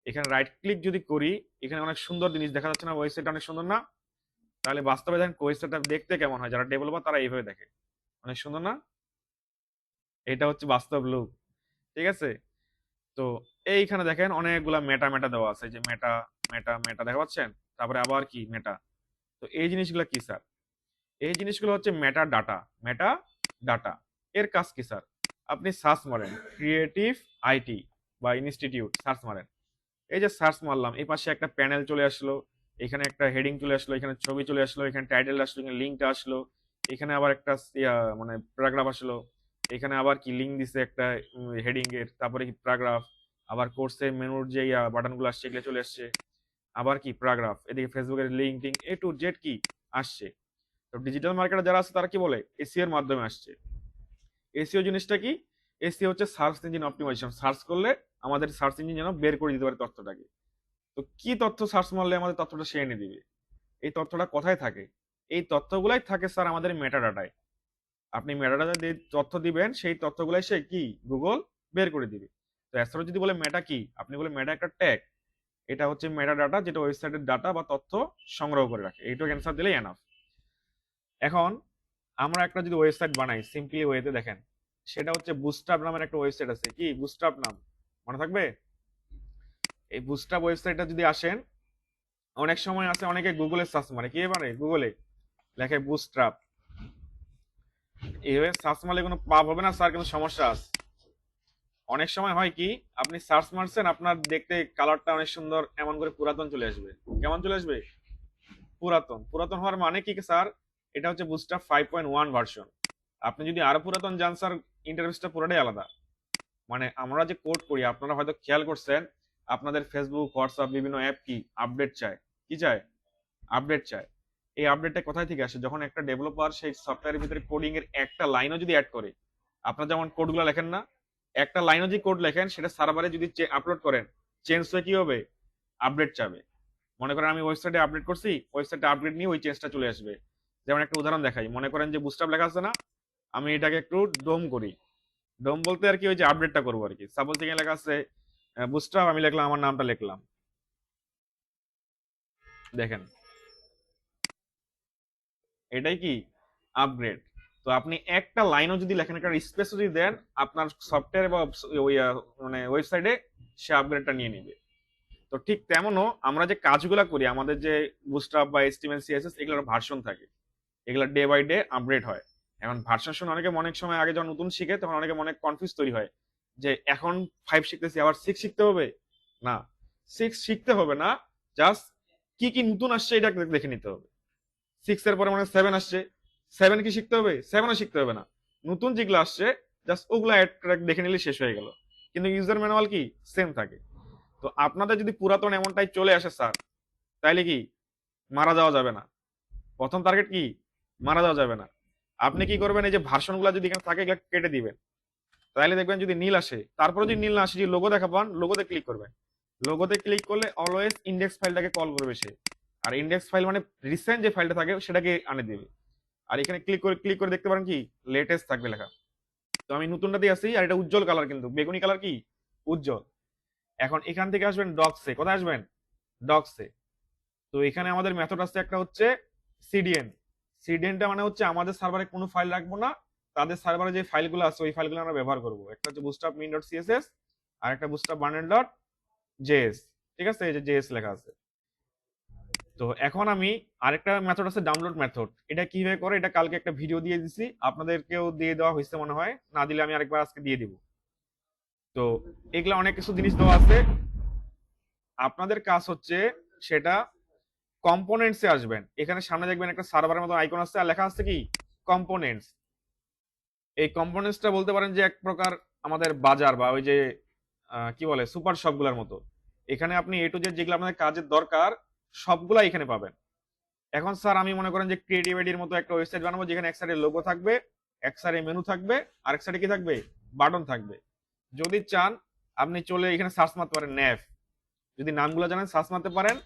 এখানে রাইট ক্লিক যদি করি, এখানে অনেক সুন্দর জিনিস দেখা যাচ্ছে না, ওয়েবসাইটটা অনেক সুন্দর না? তাহলে বাস্তবে দেখেন ওয়েবসাইটটা দেখতে কেমন হয়, যারা ডেভেলপার তারা এইভাবে দেখে, অনেক সুন্দর না? এটা হচ্ছে বাস্তব লুক, ঠিক আছে। তো এইখানে দেখেন অনেকগুলা মেটা মেটা দেওয়া আছে, যে মেটা মেটা মেটা দেখা পাচ্ছেন, তারপরে আবার কি মেটা। তো এই জিনিসগুলো কি স্যার, এই জিনিসগুলো হচ্ছে মেটা ডাটা। মেটা ডাটা এর কাজ কি স্যার, আপনি সার্চ মারেন ক্রিয়েটিভ আইটি বা ইনস্টিটিউট, সার্চ মারেন, এই যে সার্চ মারলাম, এই পাশে একটা প্যানেল চলে আসলো, এখানে একটা হেডিং চলে আসলো, এখানে ছবি চলে আসলো, এখানে টাইটেল আসলো, এখানে লিঙ্কটা আসলো, এখানে আবার একটা মানে প্যারাগ্রাফ আসলো, এখানে আবার কি লিঙ্ক দিছে একটা হেডিং এর, তারপরে কি প্যারাগ্রাফ, আবার কোর্সের মেনুর যে বাটনগুলো আসছে এগুলো চলে আসছে, আবার কি প্যারাগ্রাফ, এদিকে ফেসবুকের লিঙ্ক টিঙ্ক এ টু জেড কি আসছে। তো ডিজিটাল মার্কেটার যারা আছে তারা কি বলে, এসিও এর মাধ্যমে আসছে। এসিও জিনিসটা কি, এসিও হচ্ছে সার্চ ইঞ্জিন অপটিমাইজেশন, সার্চ করলে আমাদের সার্চ ইঞ্জিন যেন বের করে দিতে পারে তথ্যটাকে। তো কি তথ্য সার্চ মারলে আমাদের তথ্যটা সে এনে দিবে, এই তথ্যটা কোথায় থাকে, এই তথ্যগুলাই থাকে স্যার আমাদের মেটাডাটায়। আপনি মেটাডাটা যে তথ্য দিবেন সেই তথ্যগুলাই সে কি গুগল বের করে দিবে। তো এছাড়াও যদি বলে মেটা কি, আপনি বলে মেটা একটা ট্যাগ, এটা হচ্ছে মেটাডাটা, যেটা ওয়েবসাইটের ডাটা বা তথ্য সংগ্রহ করে রাখে। এইটুকু অ্যান্সার দিলেই এনাফ। এখন আমরা একটা যদি ওয়েবসাইট বানাই সিম্পলি ওয়েতে, দেখেন সেটা হচ্ছে বুস্ট্রাপ নামের একটা ওয়েবসাইট আছে, কি বুস্ট্রাপ নাম মনে থাকবে। এই বুস্ট্রাপ ওয়েবসাইটটা যদি আসেন, অনেক সময় আছে অনেকে গুগলে সার্চ মারে, কি পারে গুগলে লেখে বুস্ট্রাপ, এইভাবে সার্চ মারলে কোনো পাপ হবে না স্যার, কিন্তু সমস্যা আছে। অনেক সময় হয় কি, আপনি সার্চ মারছেন, আপনার দেখতে কালারটা অনেক সুন্দর, এমন করে পুরাতন চলে আসবে। কেমন চলে আসবে, পুরাতন। পুরাতন হওয়ার মানে কি স্যার, এটা হচ্ছে বুস্ট্রাপ 5.1 ভার্সন। আপনি যদি আরো পুরাতন যান স্যার, ইন্টারফেসটা পুরোটাই আলাদা। মানে আমরা যে কোড করি, আপনারা হয়তো খেয়াল করছেন, আপনাদের ফেসবুক হোয়াটসঅ্যাপ বিভিন্ন অ্যাপ কি আপডেট চায়, কি চায়, আপডেট চায়। এই আপডেটটা কোথায় থেকে আসে, যখন একটা ডেভেলপার সেই সফটওয়্যারের ভিতরে কোডিং এর একটা লাইনও যদি অ্যাড করে। আপনারা যেমন কোডগুলো লেখেন না, একটা লাইনও যদি কোড লেখেন, সেটা সার্ভারে যদি আপলোড করেন, চেঞ্জ হয়ে কি হবে, আপডেট চাবে। মনে করেন আমি ওয়েবসাইটে আপডেট করছি, ওয়েবসাইটে আপডেট নিয়ে ওই চেঞ্জটা চলে আসবে। যেমন একটা উদাহরণ দেখাই, মনে করেন যে বুস্টআপ লেখা আছে না, আমি এটাকে একটু ডোম করি। ডোম বলতে আর কি ওই যে আপডেটটা করবো আর কি। সাপোজ এখানে লেখা আছে বুস্টআপ আমি লিখলাম, আমার নামটা লিখলাম, দেখেন এটাই কি আপগ্রেড। তো আপনি একটা লাইনও যদি লেখেন, একটা স্পেসও যদি দেন, আপনার সফটওয়্যার বা ওই মানে ওয়েবসাইটে সে আপগ্রেডটা নিয়ে নিবে। তো ঠিক তেমনও আমরা যে কাজগুলো করি, আমাদের যে বুস্টআপ বা এইচটিএমএল সিএসএস, এগুলোর ভার্সন থাকে, এগুলো ডে বাই ডে আপগ্রেড হয়। এখন ভার্সন শুনে অনেকে অনেক সময় আগে যখন নতুন শিখে তখন অনেকে মনে কনফিউজ তৈরি হয় যে এখন 5 শিখতেছি আবার 6 শিখতে হবে। না, 6 শিখতে হবে না, জাস্ট কি কি নতুন আসছে এটা দেখে নিতে হবে। 6 এর পরে মানে 7 আসছে, 7 কি শিখতে হবে? 7ও শিখতে হবে না, নতুন যেগুলো আসছে জাস্ট ওগুলা দেখে নিলে শেষ হয়ে গেল। কিন্তু ইউজার ম্যানুয়াল কি সেম থাকে। তো আপনাদের যদি পুরাতন এমনটাই চলে আসে স্যার, তাইলে কি মারা যাওয়া যাবে না। প্রথম টার্গেট কি মারা যাওয়া যাবে না। আপনি কি করবেন, এই যে ভার্সন গুলা যদি এখানে থাকে এগুলা কেটে দিবেন, তাহলে দেখবেন যদি নীল আসে, তারপরে যদি নীল না আসে, যে লোগো দেখা পান, লোগোতে ক্লিক করবেন। লোগোতে ক্লিক করলে অলওয়েজ ইন্ডেক্স ফাইলটাকে কল করবে সে। আর ইন্ডেক্স ফাইল মানে রিসেন্ট যে ফাইলটা থাকে সেটাকে আনে দিবে। আর এখানে ক্লিক করে দেখতে পারেন কি লেটেস্ট থাকবে লেখা। তো আমি নতুনটা দিয়ে আসি, আর এটা উজ্জ্বল কালার, কিন্তু বেগুনি কালার কি উজ্জ্বল। এখন এখান থেকে আসবেন ডক্সে, কোথায় আসবেন ডক্সে। তো এখানে আমাদের মেথড আছে একটা হচ্ছে সিডিএন। সিডিএনটা মানে হচ্ছে আমাদের সার্ভারে কোনো ফাইল রাখবো না, তাদের সার্ভারে যে ফাইলগুলো আছে ওই ফাইলগুলো আমরা ব্যবহার করব। একটা হচ্ছে বুস্টআপ min ডট সিএসএস, আর একটা বুস্টআপ বান্ডেল ডট জেএস। ঠিক আছে, এই যে জেএস লেখা আছে। তো এখন আমি আরেকটা মেথড আছে ডাউনলোড মেথড। এটা কিভাবে করে এটা কালকে একটা ভিডিও দিয়ে দিছি, আপনাদেরকেও দিয়ে দেওয়া হয়েছে মনে হয়, না দিলে আমি আরেকবার আজকে দিয়ে দিব। তো এগুলা অনেক কিছু জিনিস দেওয়া আছে, আপনাদের কাজ হচ্ছে সেটা কম্পোনেন্টসে আসবেন। এখানে সামনে দেখবেন একটা সার্ভারের মতো আইকন আছে, আর লেখা আছে কি কম্পোনেন্টস। এই কম্পোনেন্টসটা বলতে পারেন যে এক প্রকার আমাদের বাজার, বা ওই যে কি বলে সুপার শপগুলোর মতো। এখানে আপনি এ টু জেড যেগুলো আপনাদের কাজের দরকার সবগুলা এখানে পাবেন। এখন স্যার আমি মনে করেন যে ক্রিয়েটিভ আইডির মতো একটা ওয়েবসাইট বানাবো, যেখানে এক সাইডে লোগো থাকবে, এক সাইডে মেনু থাকবে, আর এক সাইডে কি থাকবে বাটন থাকবে। যদি চান আপনি চলে এখানে সার্চ মারতে পারেন ন্যাভ, যদি নামগুলো জানেন সার্চ মারতে পারেন।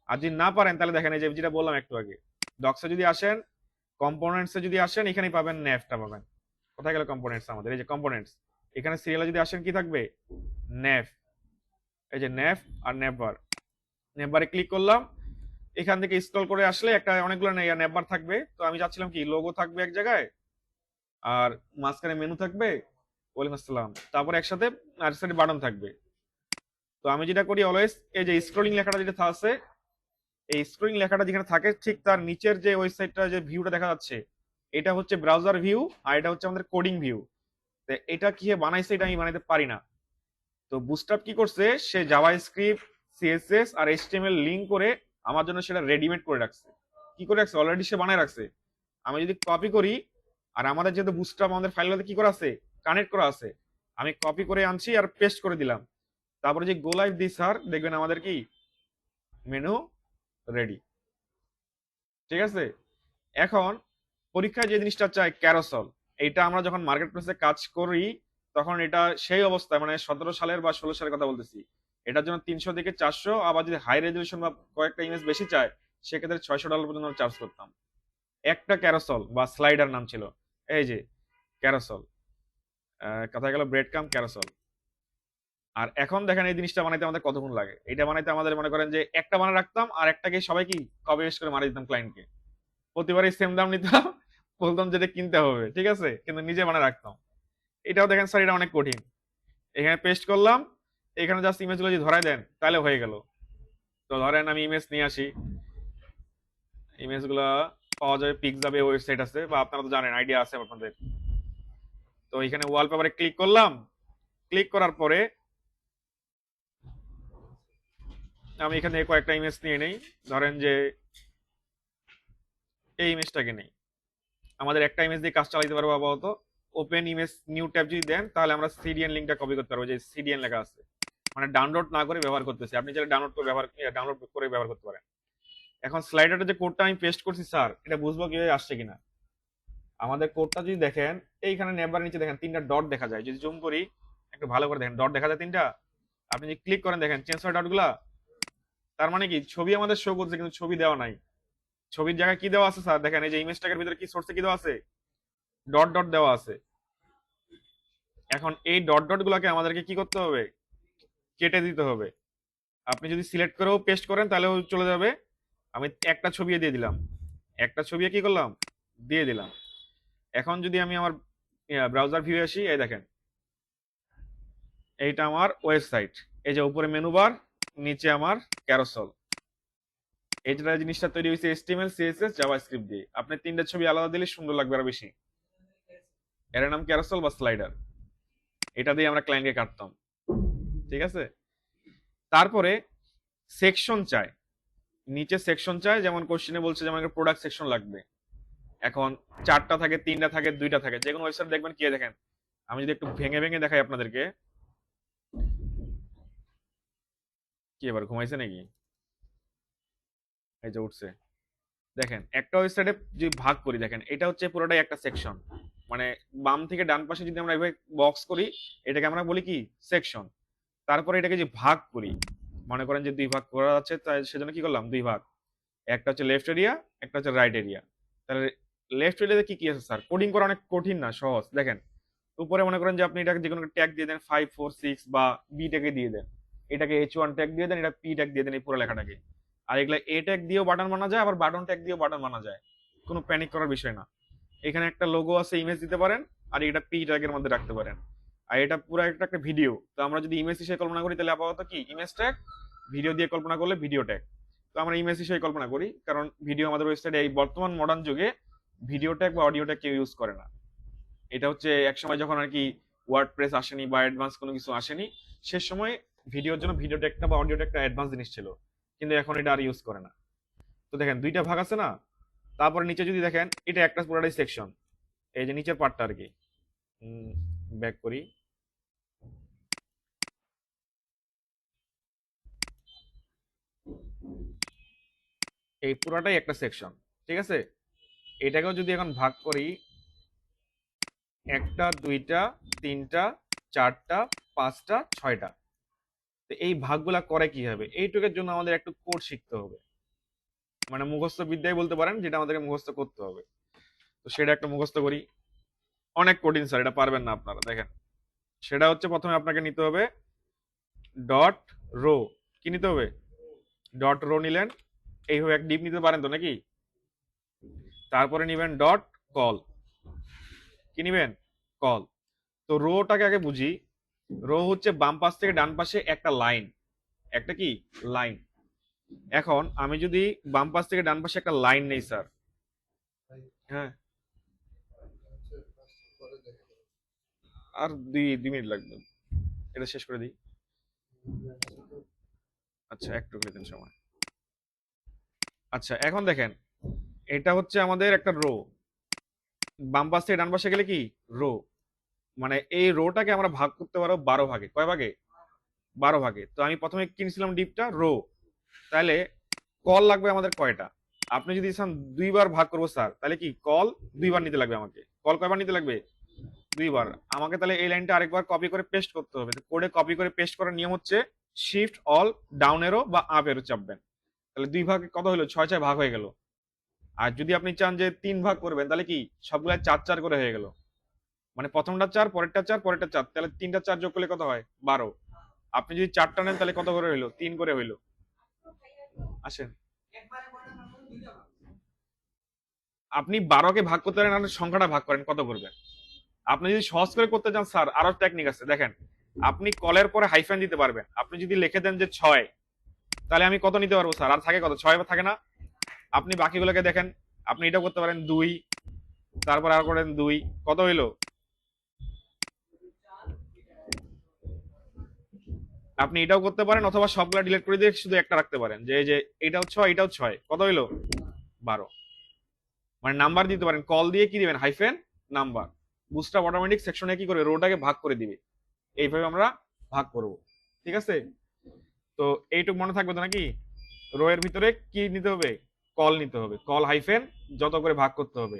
আর যদি না পারেন তাহলে দেখেন এই যে যেটা বললাম একটু আগে, ডক্সে যদি আসেন, কম্পোনেন্টসে যদি আসেন, এখানেই পাবেন ন্যাভটা পাবেন। কোথায় গেল কম্পোনেন্টস আমাদের, এই যে কম্পোনেন্টস। এখানে সিরিয়ালে যদি আসেন কি থাকবে ন্যাভ, এই যে ন্যাভ আর ন্যাভবার। ন্যাভবারে ক্লিক করলাম, এখান থেকে স্ক্রল করে আসলে একটা অনেকগুলো ন্যাভবার থাকবে। তো আমি চাচ্ছিলাম কি লোগো থাকবে এক জায়গায়, আর মাঝখানে মেনু থাকবে, ওয়ালাইকুম আসসালাম, তারপর একসাথে আর সাইডে বাটন থাকবে। তো আমি যেটা করি অলওয়েজ, এই যে স্ক্রলিং লেখাটা যেটা আছে, এই স্ক্রলিং লেখাটা যেখানে থাকে ঠিক তার নিচের যে ওয়েবসাইটটা যে ভিউটা দেখা যাচ্ছে, এটা হচ্ছে ব্রাউজার ভিউ, আর এটা হচ্ছে আমাদের কোডিং ভিউ। এটা কি বানাইছে এটা আমি বানাইতে পারি না। তো বুস্টআপ কি করছে, সে জাভাস্ক্রিপ্ট, সিএসএস আর এইচটিএমএল লিংক করে আমার জন্য সেটা রেডিমেড করে রাখছে। কি করে রাখছে, অলরেডি সে বানায় রাখছে। আমি যদি কপি করি, আর আমাদের যেহেতু বুস্টআপ আমাদের ফাইলগুলোতে কি করা আছে কানেক্ট করা আছে, আমি কপি করে আনছি আর পেস্ট করে দিলাম। তারপরে যে গো লাইভ দিই স্যার, দেখবেন আমাদের কি মেনু রেডি। ঠিক আছে। এখন পরীক্ষায় যে জিনিসটা চাই ক্যারোসল, এইটা আমরা যখন মার্কেট প্লেসে কাজ করি তখন এটা সেই অবস্থায়, মানে 17 সালের বা 16 সালের কথা বলতেছি, এটার জন্য 300 থেকে 400, আবার যদি হাই রেজলিউশন বা কয়েকটা ইমেজ বেশি চায় সেক্ষেত্রে $600 পর্যন্ত চার্জ করতাম। একটা ক্যারোসল বা স্লাইডার নাম ছিল, এই যে ক্যারোসল, কোথায় গেল ব্রেড কাম ক্যারোসল। আর এখন দেখেন এই জিনিসটা বানাইতে আমাদের কতক্ষণ লাগে। এটা বানাইতে আমাদের মনে করেন যে একটা বানায় রাখতাম, আর একটাকে সবাই কি কপি পেস্ট করে মারি দিতাম ক্লায়েন্টকে, প্রতিবারই সেম দাম নিতাম, বলতাম যেটা কিনতে হবে, ঠিক আছে, কিন্তু নিজে বানায় রাখতাম। এটাও দেখেন স্যার এটা অনেক কঠিন। এখানে পেস্ট করলাম, এখানে জাস্ট ইমেজ গুলো যদি ধরাই দেন তাহলে হয়ে গেল। তো ধরেন আমি ইমেজ নিয়ে আসি, ইমেজ গুলা পাওয়া যাবে পিক্সাবে ওয়েবসাইট আছে, বা আপনারা তো জানেন আইডিয়া আছে আপনাদের। তো এখানে ওয়ালপেপারে ক্লিক করলাম, ক্লিক করার পরে আমি এখানে কয়েকটা ইমেজ নিয়ে নেই। ধরেন যে এই ইমেজটাকে নেই, আমাদের একটা ইমেজ দিয়ে কাজ চালাতে পারবো আপাতত। ওপেন ইমেজ নিউ ট্যাব যদি দেন তাহলে আমরা সিডিএন লিঙ্কটা কপি করতে পারবো, যে সিডিএন লেখা আছে, মানে ডাউনলোড না করে ব্যবহার করতেছি, আপনি চাইলে ডাউনলোড করে ব্যবহার করতে পারেন। এখন স্লাইডারের যে কোডটা আমি পেস্ট করছি স্যার, এটা বুঝবো কিভাবে আসছে কিনা। আমাদের কোডটা যদি দেখেন, এইখানে নেবার নিচে দেখেন 3টা ডট দেখা যায়, যদি জুম করি একটু ভালো করে দেখেন, ডট দেখা যায় 3টা। আপনি যদি ক্লিক করেন দেখেন চেঞ্জ হয় ডট গুলা, তার মানে কি ছবি আমাদের শো করছে কিন্তু ছবি দেওয়া নাই। ছবির জায়গায় কি দেওয়া আছে স্যার, দেখেন এই যে ইমেজ ট্যাগের ভিতরে কি সোর্সে কি দেওয়া আছে, ডট ডট দেওয়া আছে। এখন এই ডট ডট গুলাকে আমাদেরকে কি করতে হবে, কেটে দিতে হবে। আপনি যদি সিলেক্ট করেও পেস্ট করেন তাহলেও চলে যাবে। আমি একটা ছবি দিয়ে দিলাম, একটা ছবি কি করলাম, দিয়ে দিলাম। এখন যদি আমি আমার ব্রাউজার ভিউ আসি, এই দেখেন এইটা আমার ওয়েবসাইট। এই যে উপরে মেনু বার, নিচে আমার ক্যারোসেল। এইটা জিনিসটা তৈরি হয়েছে HTML CSS জাভাস্ক্রিপ্ট দিয়ে। আপনি তিনটা ছবি আলাদা দিলে সুন্দর লাগবে আরো বেশি। এর নাম ক্যারোসেল বা স্লাইডার। এটা দিয়ে আমরা ক্লায়েন্টকে কাটতাম, ঠিক আছে। তারপরে সেকশন চাই, নিচে সেকশন চাই। যেমন কোশ্চেনে বলছে যে আমাকে প্রোডাক্ট সেকশন লাগবে। এখন চারটা থাকে, তিনটা থাকে, দুইটা থাকে, যে কোনো ওয়েবসাইট দেখবেন কি দেখেন। আমি যদি একটু ভেঙে ভেঙে দেখাই আপনাদেরকে, কি এবার ঘুমাইছে নাকি? এই যে উঠছে, দেখেন একটা ওয়েবসাইটে যদি ভাগ করি, দেখেন এটা হচ্ছে পুরোটাই একটা সেকশন। মানে বাম থেকে ডান পাশে যদি আমরা এইভাবে বক্স করি, এটাকে আমরা বলি কি সেকশন। তারপরে এটাকে যে ভাগ করি, মনে করেন যে দুই ভাগ করা আছে, তাই সেজন্য কি করলাম, দুই ভাগ। একটা হচ্ছে লেফট এরিয়া, একটা হচ্ছে রাইট এরিয়া। তাহলে লেফট এরিয়াতে কি কি আছে স্যার? কোডিং করা অনেক কঠিন না, সহজ। দেখেন উপরে মনে করেন যে আপনি এটাকে যে কোনো ট্যাগ দিয়ে দেন, 5 4 6 বা বি ট্যাগে দিয়ে দেন, এটাকে H1 ট্যাগ দিয়ে দেন, এটা পি ট্যাগ দিয়ে দেন, এই পুরো লেখাটাকে। আর এগুলা এ ট্যাগ দিয়েও বাটন বানা যায়, আবার বাটন ট্যাগ দিয়েও বাটন বানা যায়। কোনো প্যানিক করার বিষয় না। এখানে একটা লোগো আছে, ইমেজ দিতে পারেন, আর এটা পি ট্যাগের মধ্যে রাখতে পারেন। আর এটা পুরো একটা ভিডিও। তো আমরা যদি ইমেজ হিসেবে কল্পনা করি, তাহলে আপাতত কি ইমেজ ট্যাগ, ভিডিও দিয়ে কল্পনা করলে ভিডিও ট্যাগ। তো আমরা ইমেজ হিসেবে কল্পনা করি, কারণ ভিডিও আমাদের ওয়েবসাইটে এই বর্তমান মডার্ন যুগে ভিডিও ট্যাগ বা অডিও ট্যাগ কেউ ইউজ করে না। এটা হচ্ছে এক সময় যখন আর কি ওয়ার্ডপ্রেস আসেনি বা অ্যাডভান্স কোনো কিছু আসেনি, সে সময় ভিডিওর জন্য ভিডিও ট্যাগটা বা অডিও ট্যাগটা অ্যাডভান্স জিনিস ছিল, কিন্তু এখন এটা আর ইউজ করে না। তো দেখেন দুইটা ভাগ আছে না। তারপরে নিচে যদি দেখেন, এটা একটা পুরোটাই সেকশন। এই যে নিচের পার্টটা আর কি, ব্যাক করি, এই পুরোটাই একটা সেকশন, ঠিক আছে। এটাকেও যদি এখন ভাগ করি, একটা, দুইটা, তিনটা, চারটা, পাঁচটা, ছয়টা। তো এই ভাগগুলা করে কি হবে, এইটুকের জন্য আমাদের একটু কোড শিখতে হবে। মানে মুখস্থ বিদ্যাই বলতে পারেন, যেটা আমাদেরকে মুখস্থ করতে হবে। তো সেটা একটা মুখস্থ করি। অনেক কঠিন স্যার, এটা পারবেন না আপনারা। দেখেন সেটা হচ্ছে, প্রথমে আপনাকে নিতে হবে ডট রো। কি নিতে হবে? ডট রো নিলেন, এইভাবে এক ডিপ নিতে পারেন তো নাকি। তারপরে নিবেন ডট কল। কি নিবেন? কল। তো রোটাকে আগে বুঝি। রো হচ্ছে বাম পাশ থেকে ডান পাশে একটা লাইন, একটা কি লাইন। এখন আমি যদি বাম পাশ থেকে ডান পাশে একটা লাইন নেই স্যার, হ্যাঁ, আর দুই দুই মিনিট লাগবে, এটা শেষ করে দিই। আচ্ছা একটু দিন সময়। আচ্ছা এখন দেখেন, এটা হচ্ছে আমাদের একটা রো। বাম পাশ থেকে ডান পাশে গেলে কি রো। মানে এই রোটাকে আমরা ভাগ করতে পারবো 12 ভাগে। কয় ভাগে? 12 ভাগে। তো আমি প্রথমে কিনছিলাম ডিপটা রো। তাহলে কল লাগবে আমাদের কয়টা? আপনি যদি চান দুইবার ভাগ করবো স্যার, তাহলে কি কল দুইবার নিতে লাগবে আমাকে। কল কয়বার নিতে লাগবে? দুইবার। আমাকে তাহলে এই লাইনটা আরেকবার কপি করে পেস্ট করতে হবে। কোডে কপি করে পেস্ট করার নিয়ম হচ্ছে শিফট অল ডাউন এরো বা আপ এরো চাপবেন। তাহলে দুই ভাগে কত হলো? 6 6 ভাগ হয়ে গেল। আর যদি আপনি চান যে 3 ভাগ করবেন, তাহলে কি সবগুলা 4 4 করে হয়ে গেল। মানে প্রথমটা 4, পরেরটা 4, পরেরটা 4, তাহলে তিনটা 4 যোগ করলে কত হয়? 12। আপনি যদি 4টা নেন, তাহলে কত করে হইলো? 3 করে হইলো। আসেন, আপনি 12কে ভাগ করতে পারেন, আপনি সংখ্যাটা ভাগ করেন, কত করবেন? আপনি যদি সহজ করে করতে চান স্যার, আরো টেকনিক আছে। দেখেন আপনি কলের পরে হাইফেন দিতে পারবেন। আপনি যদি লিখে দেন যে 6, তাহলে আমি কত নিতে পারবো স্যার? আর থাকে কত? 6 থাকে না? আপনি বাকিগুলোকে দেখেন, আপনি এটা করতে পারেন 2, তারপর আর করেন 2, কত হইলো? আপনি এটাও করতে পারেন, অথবা সবগুলা ডিলিট করে দিয়ে শুধু একটা রাখতে পারেন, যে এই যে এটাও 6, এটাও 6, কত হইলো? 12। মানে নাম্বার দিতে পারেন, কল দিয়ে কি দিবেন? Hyphen number. বুস্টআপ অটোমেটিক সেকশনে কি করে রোটাকে ভাগ করে দিবে। এইভাবে আমরা ভাগ করব, ঠিক আছে। তো এইটুক মনে থাকবে তো নাকি? রো এর ভিতরে কি নিতে হবে? কল নিতে হবে। কল হাইফেন যত করে ভাগ করতে হবে।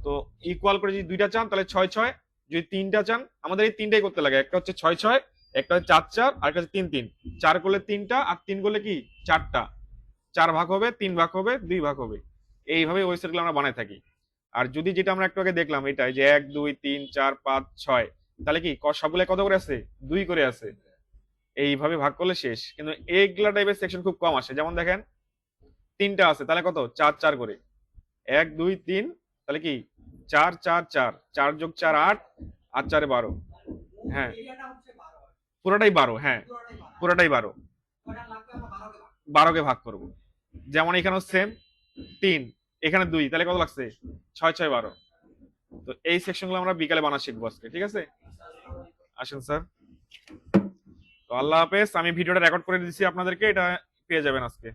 তো ইকুয়াল করে যদি দুইটা চান, তাহলে 6 6। যদি তিনটা চান, আমাদের এই তিনটাই করতে লাগে। একটা হচ্ছে 6 6, একটা হচ্ছে 4 4, আর একটা হচ্ছে 3 3। 4 করলে তিনটা, আর 3 করলে কি চারটা। 4 ভাগ হবে, 3 ভাগ হবে, 2 ভাগ হবে। এইভাবে ওয়েবসাইটগুলো আমরা বানাই থাকি। আর যদি যেটা আমরা একটু আগে দেখলাম, এটাই যে 1 2 3 4 5 6, তাহলে কি সবগুলো কত করে আছে? 2 করে আছে। এইভাবে ভাগ করলে শেষ। কিন্তু এইগুলা টাইপের সেকশন খুব কম আসে। যেমন দেখেন 3টা আছে, তাহলে কত, 4 4 করে, 1 2 3, তাহলে কি 4 4 4, 4 যোগ 4 8, আর 4 12। হ্যাঁ, পুরোটাই 12। হ্যাঁ, পুরোটাই 12। 12 কে ভাগ করব। যেমন এখানেও সেম, 3, এখানে 2, তাহলে কত লাগছে, 6 6 12। তো এই সেকশনগুলো আমরা বিকালে বানা শিখবো আজকে, ঠিক আছে? আসেন স্যার। তো আল্লাহ হাফেজ, আমি ভিডিওটা রেকর্ড করে দিচ্ছি আপনাদেরকে, এটা পেয়ে যাবেন আজকে।